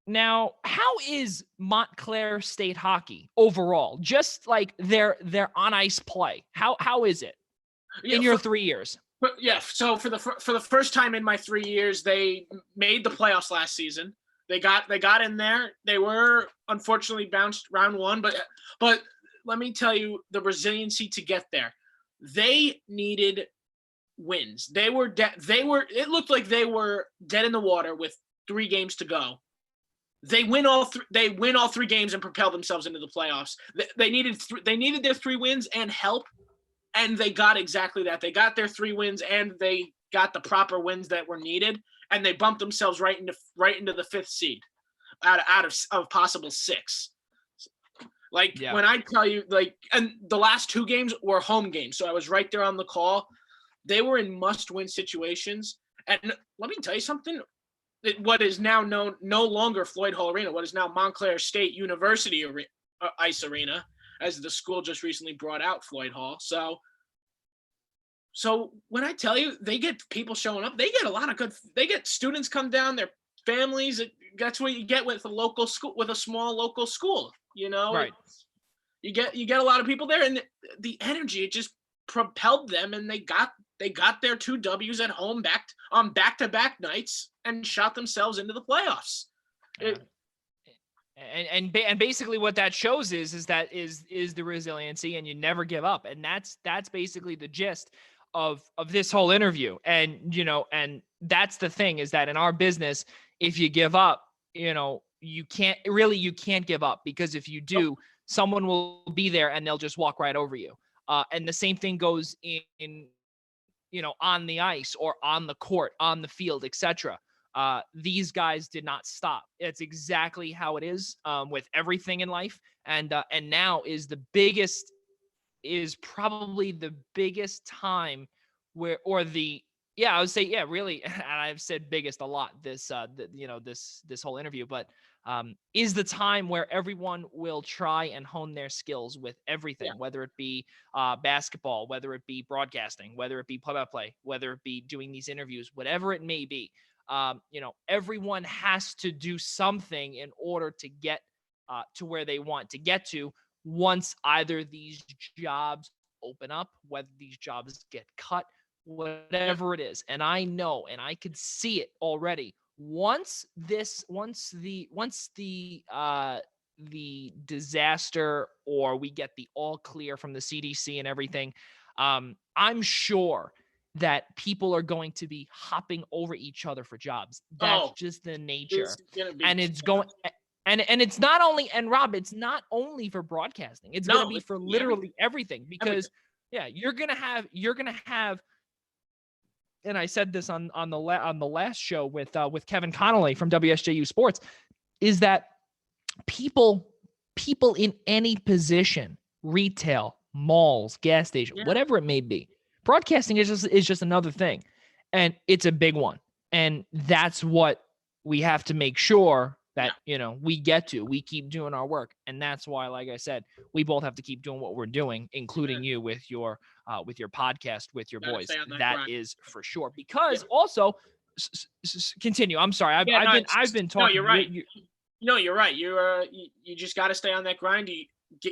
now, how is Montclair State Hockey overall? Just like their on ice play, how is it in your 3 years? So for the first time in my 3 years, they made the playoffs last season. They got in there. They were unfortunately bounced round one, but let me tell you the resiliency to get there. They needed wins. It looked like they were dead in the water with 3 games to go. They win all 3 games and propel themselves into the playoffs. They needed their 3 wins and help, and they got exactly that. They got their 3 wins and they got the proper wins that were needed, and they bumped themselves right into the 5th seed out of possible 6. When I tell you, and the last 2 games were home games, so I was right there on the call. They were in must-win situations, and let me tell you something. What is now known no longer Floyd Hall Arena, what is now Montclair State University Ice Arena, as the school just recently brought out Floyd Hall. So when I tell you they get people showing up, they get they get students come down, their families. That's what you get with a local school, with a small local school. Right? You get a lot of people there, and the energy, it just propelled them, and they got their 2 W's at home back-to-back nights and shot themselves into the playoffs. And basically what that shows is the resiliency, and you never give up. And that's basically the gist of this whole interview. And, and that's the thing, is that in our business, if you give up, you can't give up, because if you do, someone will be there and they'll just walk right over you. And the same thing goes in on the ice or on the court, on the field, etc. These guys did not stop. It's exactly how it is with everything in life. And now is probably the biggest time where, I would say, really, and I've said biggest a lot this whole interview, but is the time where everyone will try and hone their skills with everything, whether it be basketball, whether it be broadcasting, whether it be play-by-play, whether it be doing these interviews, whatever it may be. Everyone has to do something in order to get to where they want to get to, once either these jobs open up, whether these jobs get cut, whatever it is. And I know, and I could see it already. Once the disaster, or we get the all clear from the CDC and everything, I'm sure that people are going to be hopping over each other for jobs. That's just the nature. And it's going, and it's not only, and Rob, it's not only for broadcasting. It's going to be for literally everything, because you're going to have, and I said this on the last show with Kevin Connolly from WSJU Sports, is that people in any position, retail, malls, gas station, whatever it may be, broadcasting is just another thing, and it's a big one. And that's what we have to make sure that we keep doing our work. And that's why, like I said, we both have to keep doing what we're doing, including you with your podcast with your boys. That is for sure. Because also, continue. I'm sorry. I've been talking. No, you're right. You're right. You just got to stay on that grind.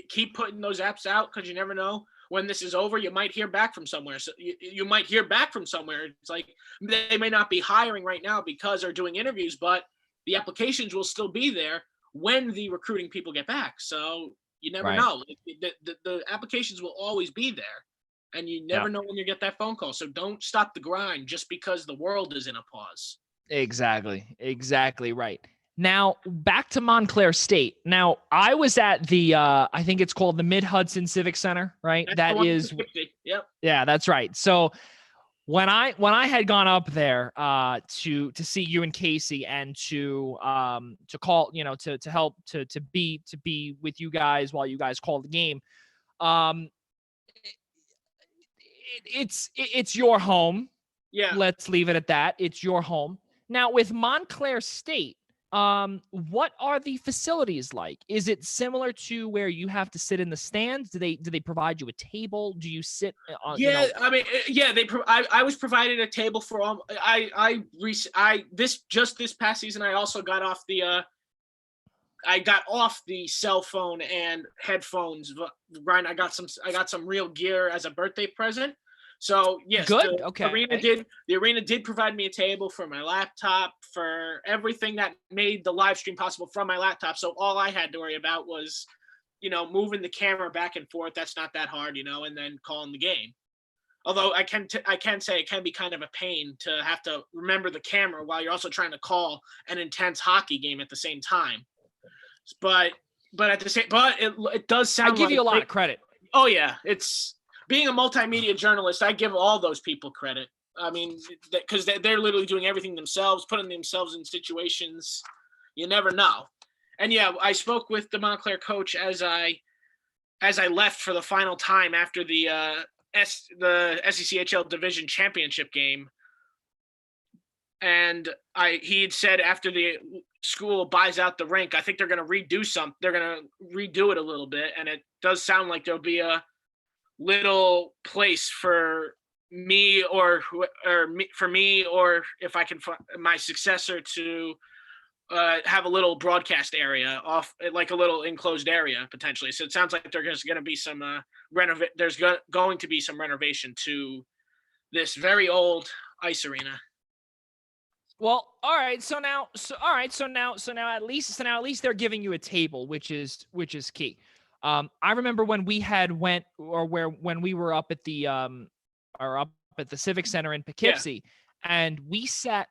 Keep putting those apps out, because you never know when this is over. You might hear back from somewhere. So you might hear back from somewhere. It's like they may not be hiring right now because they're doing interviews, but the applications will still be there when the recruiting people get back. So you never know. The applications will always be there, and you never know when you get that phone call. So don't stop the grind just because the world is in a pause. Exactly right. Now back to Montclair State. Now I was at the I think it's called the Mid-Hudson Civic Center, right? That's the That one is, with 50. Yep. yeah, that's right. So when I had gone up there to see you and Casey and to call, to help to be with you guys while you guys called the game, um it's your home. Yeah. Let's leave it at that. It's your home. Now with Montclair State, what are the facilities like? Is it similar to where you have to sit in the stands? Do they provide you a table? Do you sit on, Yeah, I mean, yeah, I was provided a table for all. This past season, I also got off the cell phone and headphones. Ryan, I got some real gear as a birthday present. So yes, good. Okay. The arena did provide me a table for my laptop, for everything that made the live stream possible from my laptop. So all I had to worry about was, moving the camera back and forth. That's not that hard, and then calling the game. Although I can say it can be kind of a pain to have to remember the camera while you're also trying to call an intense hockey game at the same time. But it does sound. I give you a lot of credit. Oh yeah, it's being a multimedia journalist. I give all those people credit. I mean, because they're literally doing everything themselves, putting themselves in situations you never know. And yeah, I spoke with the Montclair coach as I left for the final time after the SECHL Division Championship game. And he had said after the school buys out the rink, I think they're going to redo They're going to redo it a little bit, and it does sound like there'll be a little place for me, or if I can find my successor to have a little broadcast area off, like a little enclosed area potentially. So it sounds like there's going to be some going to be some renovation to this very old ice arena. Well, all right. So now at least they're giving you a table, which is key. I remember when we were up at the Civic Center in Poughkeepsie, and we sat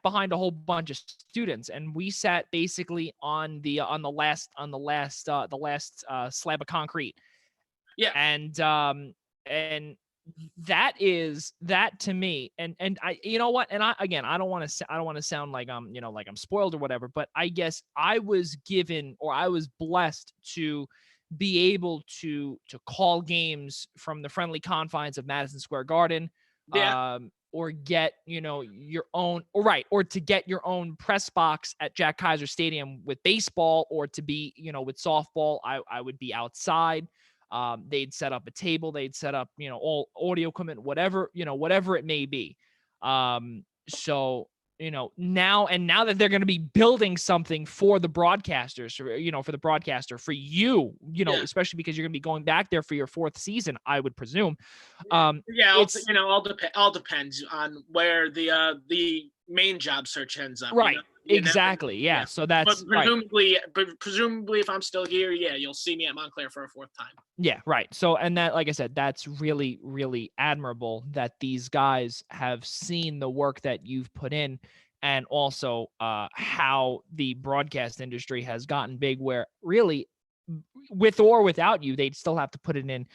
behind a whole bunch of students, and we sat basically on the last slab of concrete. Yeah. And that to me, and I, and I don't want to sound like I'm spoiled or whatever, but I guess I was blessed to be able to call games from the friendly confines of Madison Square Garden, or get your own, or to get your own press box at Jack Kaiser Stadium with baseball, or to be with softball. I would be outside. They'd set up a table, they'd set up, all audio equipment, whatever it may be. So, now that they're going to be building something for the broadcasters, for the broadcaster, for you, especially because you're going to be going back there for your fourth season, I would presume. All depends on where the main job search ends up. Right. Exactly. Yeah. So that's presumably if I'm still here, you'll see me at Montclair for a fourth time. Yeah. Right. So, and that, like I said, that's really, really admirable that these guys have seen the work that you've put in, and also how the broadcast industry has gotten big, where really with or without you, they'd still have to put it in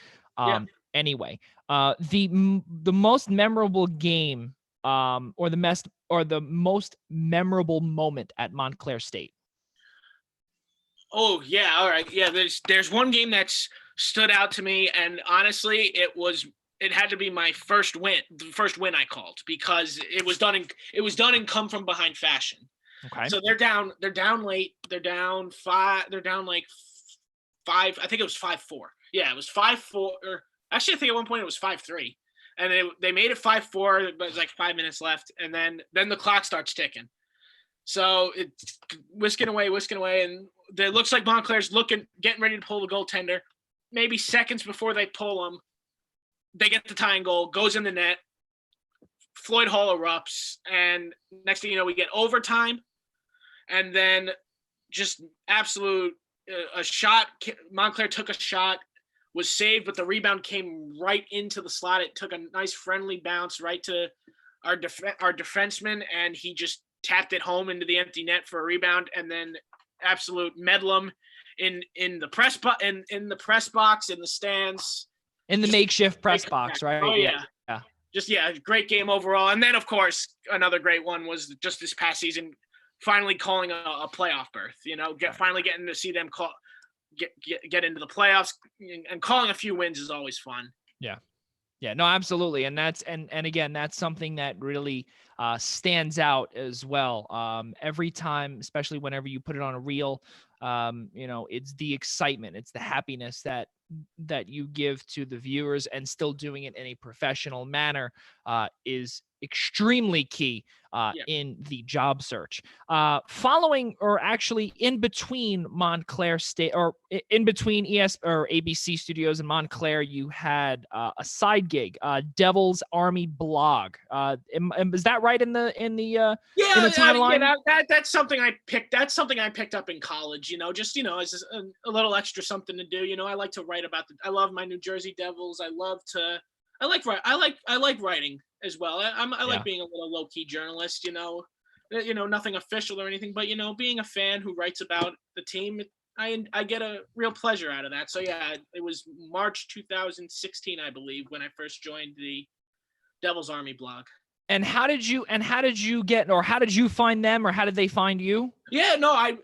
anyway. The most memorable game, or the most memorable moment at Montclair State? Oh yeah, all right, yeah. There's one game that's stood out to me, and honestly, it had to be my first win, the first win I called, because it was done in come from behind fashion. Okay. So they're down late. They're down like 5. I think it was 5-4. Yeah, it was 5-4. Or actually, I think at one point it was 5-3. And they made it 5-4, but it's like 5 minutes left, and then the clock starts ticking. So it's whisking away, and it looks like Montclair's getting ready to pull the goaltender. Maybe seconds before they pull him, they get the tying goal, goes in the net. Floyd Hall erupts, and next thing you know, we get overtime, and then just absolute a shot. Montclair took a shot, was saved, but the rebound came right into the slot. It took a nice friendly bounce right to our defenseman, and he just tapped it home into the empty net for a rebound, and then absolute medlem in the press box, in the stands, in the makeshift press box, right? Oh yeah. Just great game overall. And then of course another great one was just this past season, finally calling a playoff berth. Finally getting to see them get into the playoffs, and calling a few wins is always fun. Yeah, no, absolutely. And that's, and again, that's something that really stands out as well. Every time, especially whenever you put it on a reel, it's the excitement, it's the happiness that you give to the viewers, and still doing it in a professional manner is extremely key in the job search. Following, or actually in between Montclair State, or in between or ABC Studios and Montclair, you had a side gig, Devil's Army blog. Is that right in the timeline? That's something I picked. That's something I picked up in college. Just as a little extra something to do. I like to write about I love my New Jersey Devils. I like writing as well. I like being a little low key journalist. Nothing official or anything, but being a fan who writes about the team, I get a real pleasure out of that. So yeah, it was March 2016, I believe, when I first joined the Devil's Army blog. And how did you get, or how did you find them, or how did they find you? Yeah, no, I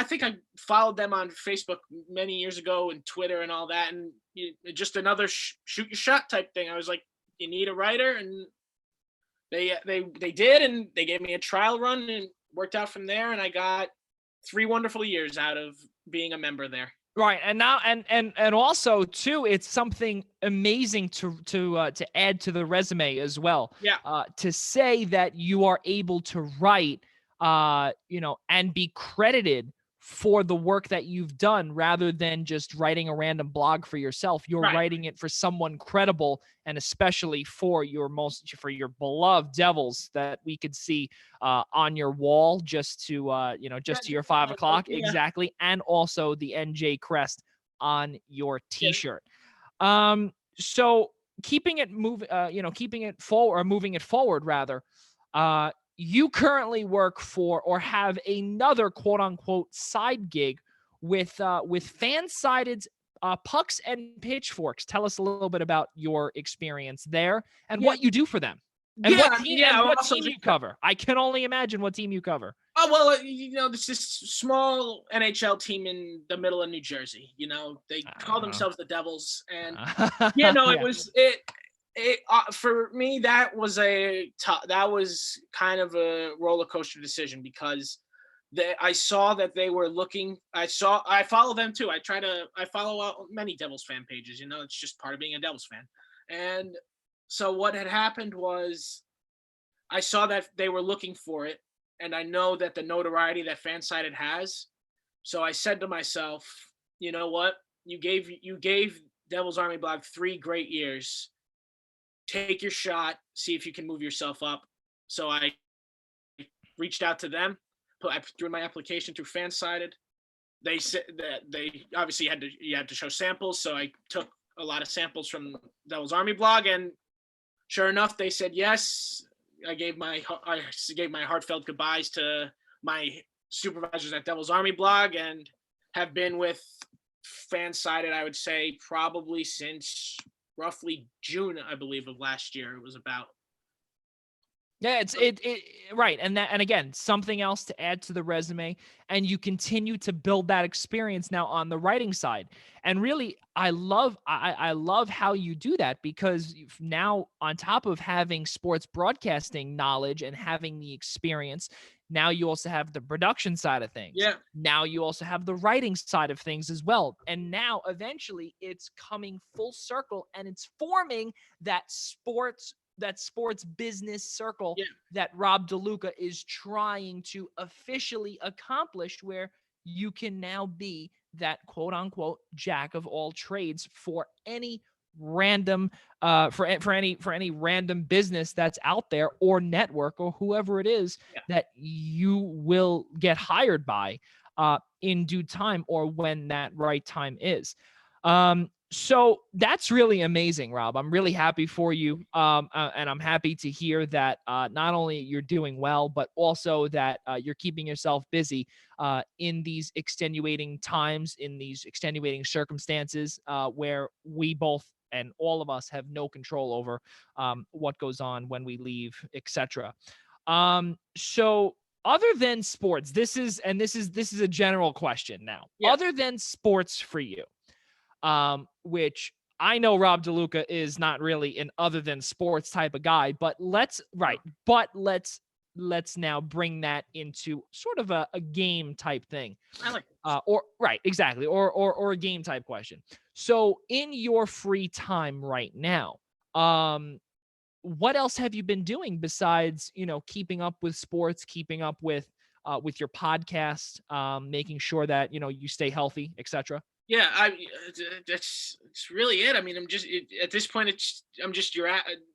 think I followed them on Facebook many years ago, and Twitter and all that, and just another shoot your shot type thing. I was like, you need a writer, and they did, and they gave me a trial run, and worked out from there, and I got 3 wonderful years out of being a member there. Right. And now, and also too, it's something amazing to add to the resume as well. Yeah. To say that you are able to write, and be credited for the work that you've done, rather than just writing a random blog for yourself. You're writing it for someone credible, and especially for your beloved Devils that we could see on your wall, just to to your 5 o'clock. Yeah. Exactly. And also the NJ crest on your t-shirt. Yeah. So moving it forward rather, you currently work for, or have another quote unquote side gig with Fansided's Pucks and Pitchforks. Tell us a little bit about your experience there, and what you do for them, and what team you cover. I can only imagine what team you cover. Oh, well, this small NHL team in the middle of New Jersey. They call themselves the Devils, and it for me, that was kind of a roller coaster decision, because I saw that they were looking. I follow them too. I follow many Devils fan pages. It's just part of being a Devils fan. And so what had happened was, I saw that they were looking for it, and I know that the notoriety that Fansided has. So I said to myself, you know what? You gave Devils Army blog 3 great years. Take your shot, see if you can move yourself up. So I reached out to them. I threw my application through Fansided. They said that they obviously you had to show samples. So I took a lot of samples from Devil's Army blog, and sure enough, they said yes. I gave my heartfelt goodbyes to my supervisors at Devil's Army blog, and have been with Fansided, I would say, probably since roughly June, I believe, of last year. It was about. Yeah, it's right. And again, something else to add to the resume, and you continue to build that experience now on the writing side. And really, I love how you do that, because now, on top of having sports broadcasting knowledge and having the experience, now you also have the production side of things. Yeah. Now you also have the writing side of things as well. And now eventually it's coming full circle, and it's forming that sports business circle that Rob DeLuca is trying to officially accomplish, where you can now be that quote unquote jack of all trades for any random for any random business that's out there, or network, or whoever it is that you will get hired by in due time, or when that right time is. So that's really amazing, Rob. I'm really happy for you. And I'm happy to hear that not only you're doing well, but also that you're keeping yourself busy in these extenuating times, in these extenuating circumstances where we both and all of us have no control over what goes on when we leave, etc. So other than sports, this is a general question now. Yeah. Other than sports for you, which I know Rob DeLuca is not really an other than sports type of guy, but let's now bring that into sort of a game type thing. I like Or right, exactly. Or a game type question. So in your free time right now, what else have you been doing besides, keeping up with sports, keeping up with your podcast, making sure that, you stay healthy, etc.? Yeah, that's really it. I mean, at this point, I'm just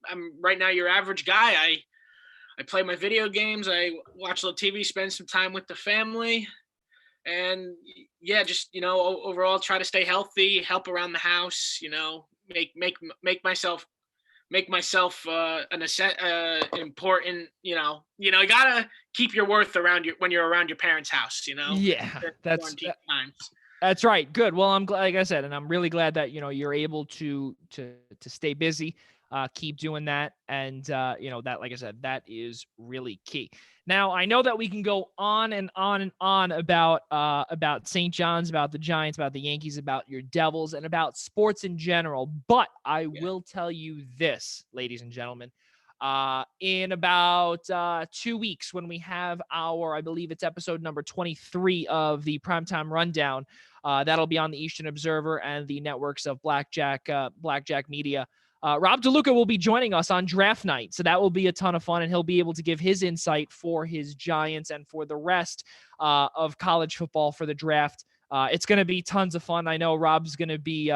I'm right now your average guy. I play my video games. I watch a little TV, spend some time with the family, and yeah, just overall try to stay healthy, help around the house. Make myself an important. You gotta keep your worth when you're around your parents' house. Yeah, that's times. That's right. Good. Well, I'm glad, like I said, and I'm really glad that, you're able to stay busy, keep doing that. And, that, like I said, that is really key. Now, I know that we can go on and on and on about St. John's, about the Giants, about the Yankees, about your Devils, and about sports in general. But I will tell you this, ladies and gentlemen. In about 2 weeks, when we have I believe it's episode number 23 of the Primetime Rundown, that'll be on the Eastern Observer and the networks of Blackjack Media. Rob DeLuca will be joining us on draft night, so that will be a ton of fun, and he'll be able to give his insight for his Giants and for the rest of college football for the draft. It's going to be tons of fun. I know Rob's going to be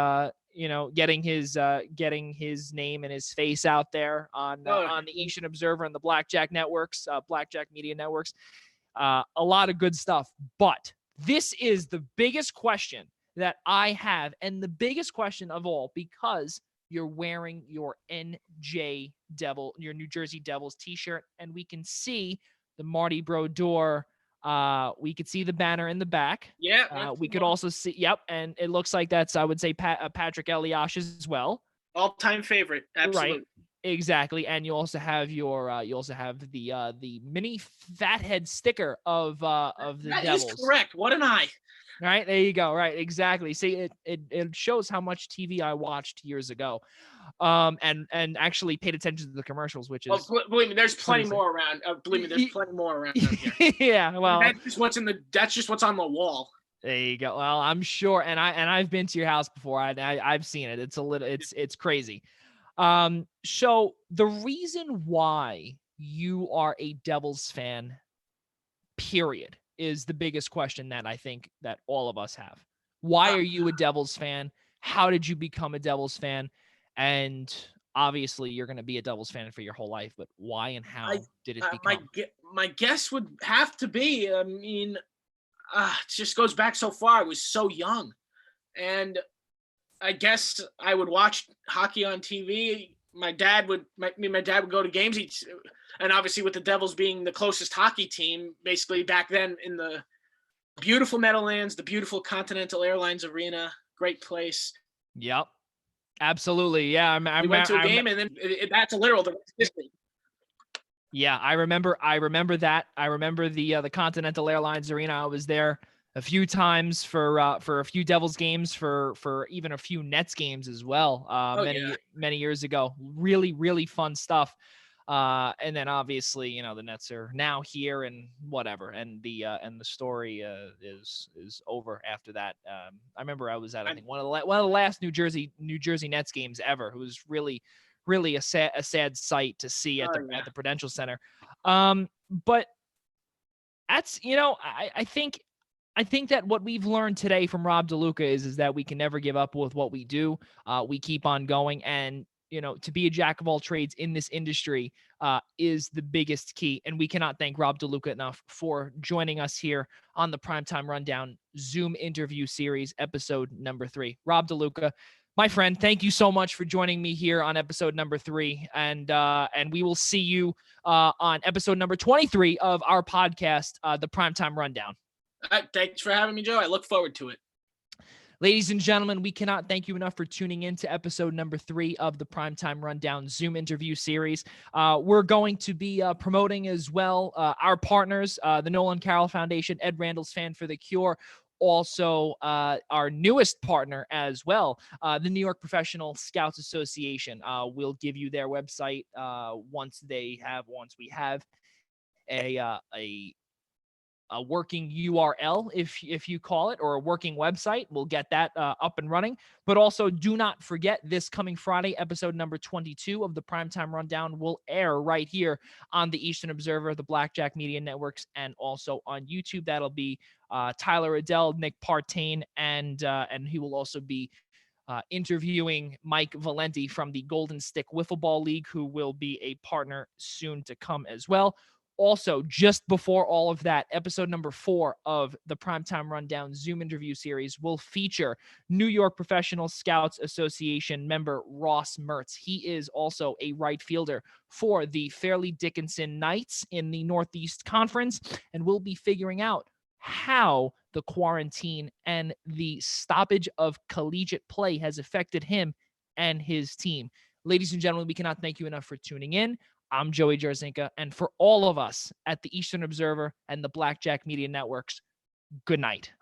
getting his name and his face out there on the Eastern Observer and the Blackjack networks, Blackjack Media networks. A lot of good stuff. But this is the biggest question that I have, and the biggest question of all, because you're wearing your your New Jersey Devils t-shirt, and we can see the Marty Brodeur. We could see the banner in the back. Yeah. We could also see, yep. And it looks like that's, I would say, Patrick Eliash as well. All-time favorite. Absolutely. Right. Exactly. And you also have the mini fathead sticker of the Devils. That is correct. What an eye. Right. There you go. Right. Exactly. See, it shows how much TV I watched years ago. And actually paid attention to the commercials, which is, believe me, there's plenty more around. Believe me, there's plenty more around here. Yeah. Well, that's just what's on the wall. There you go. Well, I'm sure. And I've been to your house before. I've seen it. It's crazy. So the reason why you are a Devils fan, period, is the biggest question that I think that all of us have. Why are you a Devils fan? How did you become a Devils fan? And obviously you're going to be a Devils fan for your whole life, but why and how did it become? My guess would have to be, I mean, it just goes back so far. I was so young, and I guess I would watch hockey on TV. My dad would go to games. And obviously with the Devils being the closest hockey team, basically back then in the beautiful Meadowlands, the beautiful Continental Airlines Arena, great place. Yep. Absolutely. Yeah. We went to a game, and then that's a literal history. Yeah, I remember that. I remember the Continental Airlines Arena. I was there a few times for a few Devils games, for even a few Nets games as well. Many years ago. Really, really fun stuff. And then obviously, the Nets are now here and whatever, and the story is over after that. I remember I was at, I think, one of the last New Jersey Nets games ever. It was really a sad sight to see at the Prudential Center. But that's, I think that what we've learned today from Rob DeLuca is that we can never give up with what we do. We keep on going, and to be a jack of all trades in this industry is the biggest key. And we cannot thank Rob DeLuca enough for joining us here on the Primetime Rundown Zoom interview series, episode number 3. Rob DeLuca, My friend, thank you so much for joining me here on episode number 3. And we will see you on episode number 23 of our podcast, the Primetime Rundown. All right, thanks for having me, Joe. I look forward to it. Ladies and gentlemen, we cannot thank you enough for tuning in to episode number 3 of the Primetime Rundown Zoom interview series. We're going to be promoting as well our partners, the Nolan Carroll Foundation, Ed Randall's Fan for the Cure, also our newest partner as well, the New York Professional Scouts Association. We'll give you their website once we have a working URL, if you call it, or a working website. We'll get that up and running. But also, do not forget, this coming Friday, episode number 22 of the Primetime Rundown will air right here on the Eastern Observer, the Blackjack Media Networks, and also on YouTube. That'll be Tyler Adele, Nick Partain, and he will also be interviewing Mike Valenti from the Golden Stick Wiffle Ball League, who will be a partner soon to come as well. Also, just before all of that, episode number 4 of the Primetime Rundown Zoom interview series will feature New York Professional Scouts Association member Ross Mertz. He is also a right fielder for the Fairleigh Dickinson Knights in the Northeast Conference, and we'll be figuring out how the quarantine and the stoppage of collegiate play has affected him and his team. Ladies and gentlemen, we cannot thank you enough for tuning in. I'm Joey Jarzynka, and for all of us at the Eastern Observer and the Blackjack Media Networks, good night.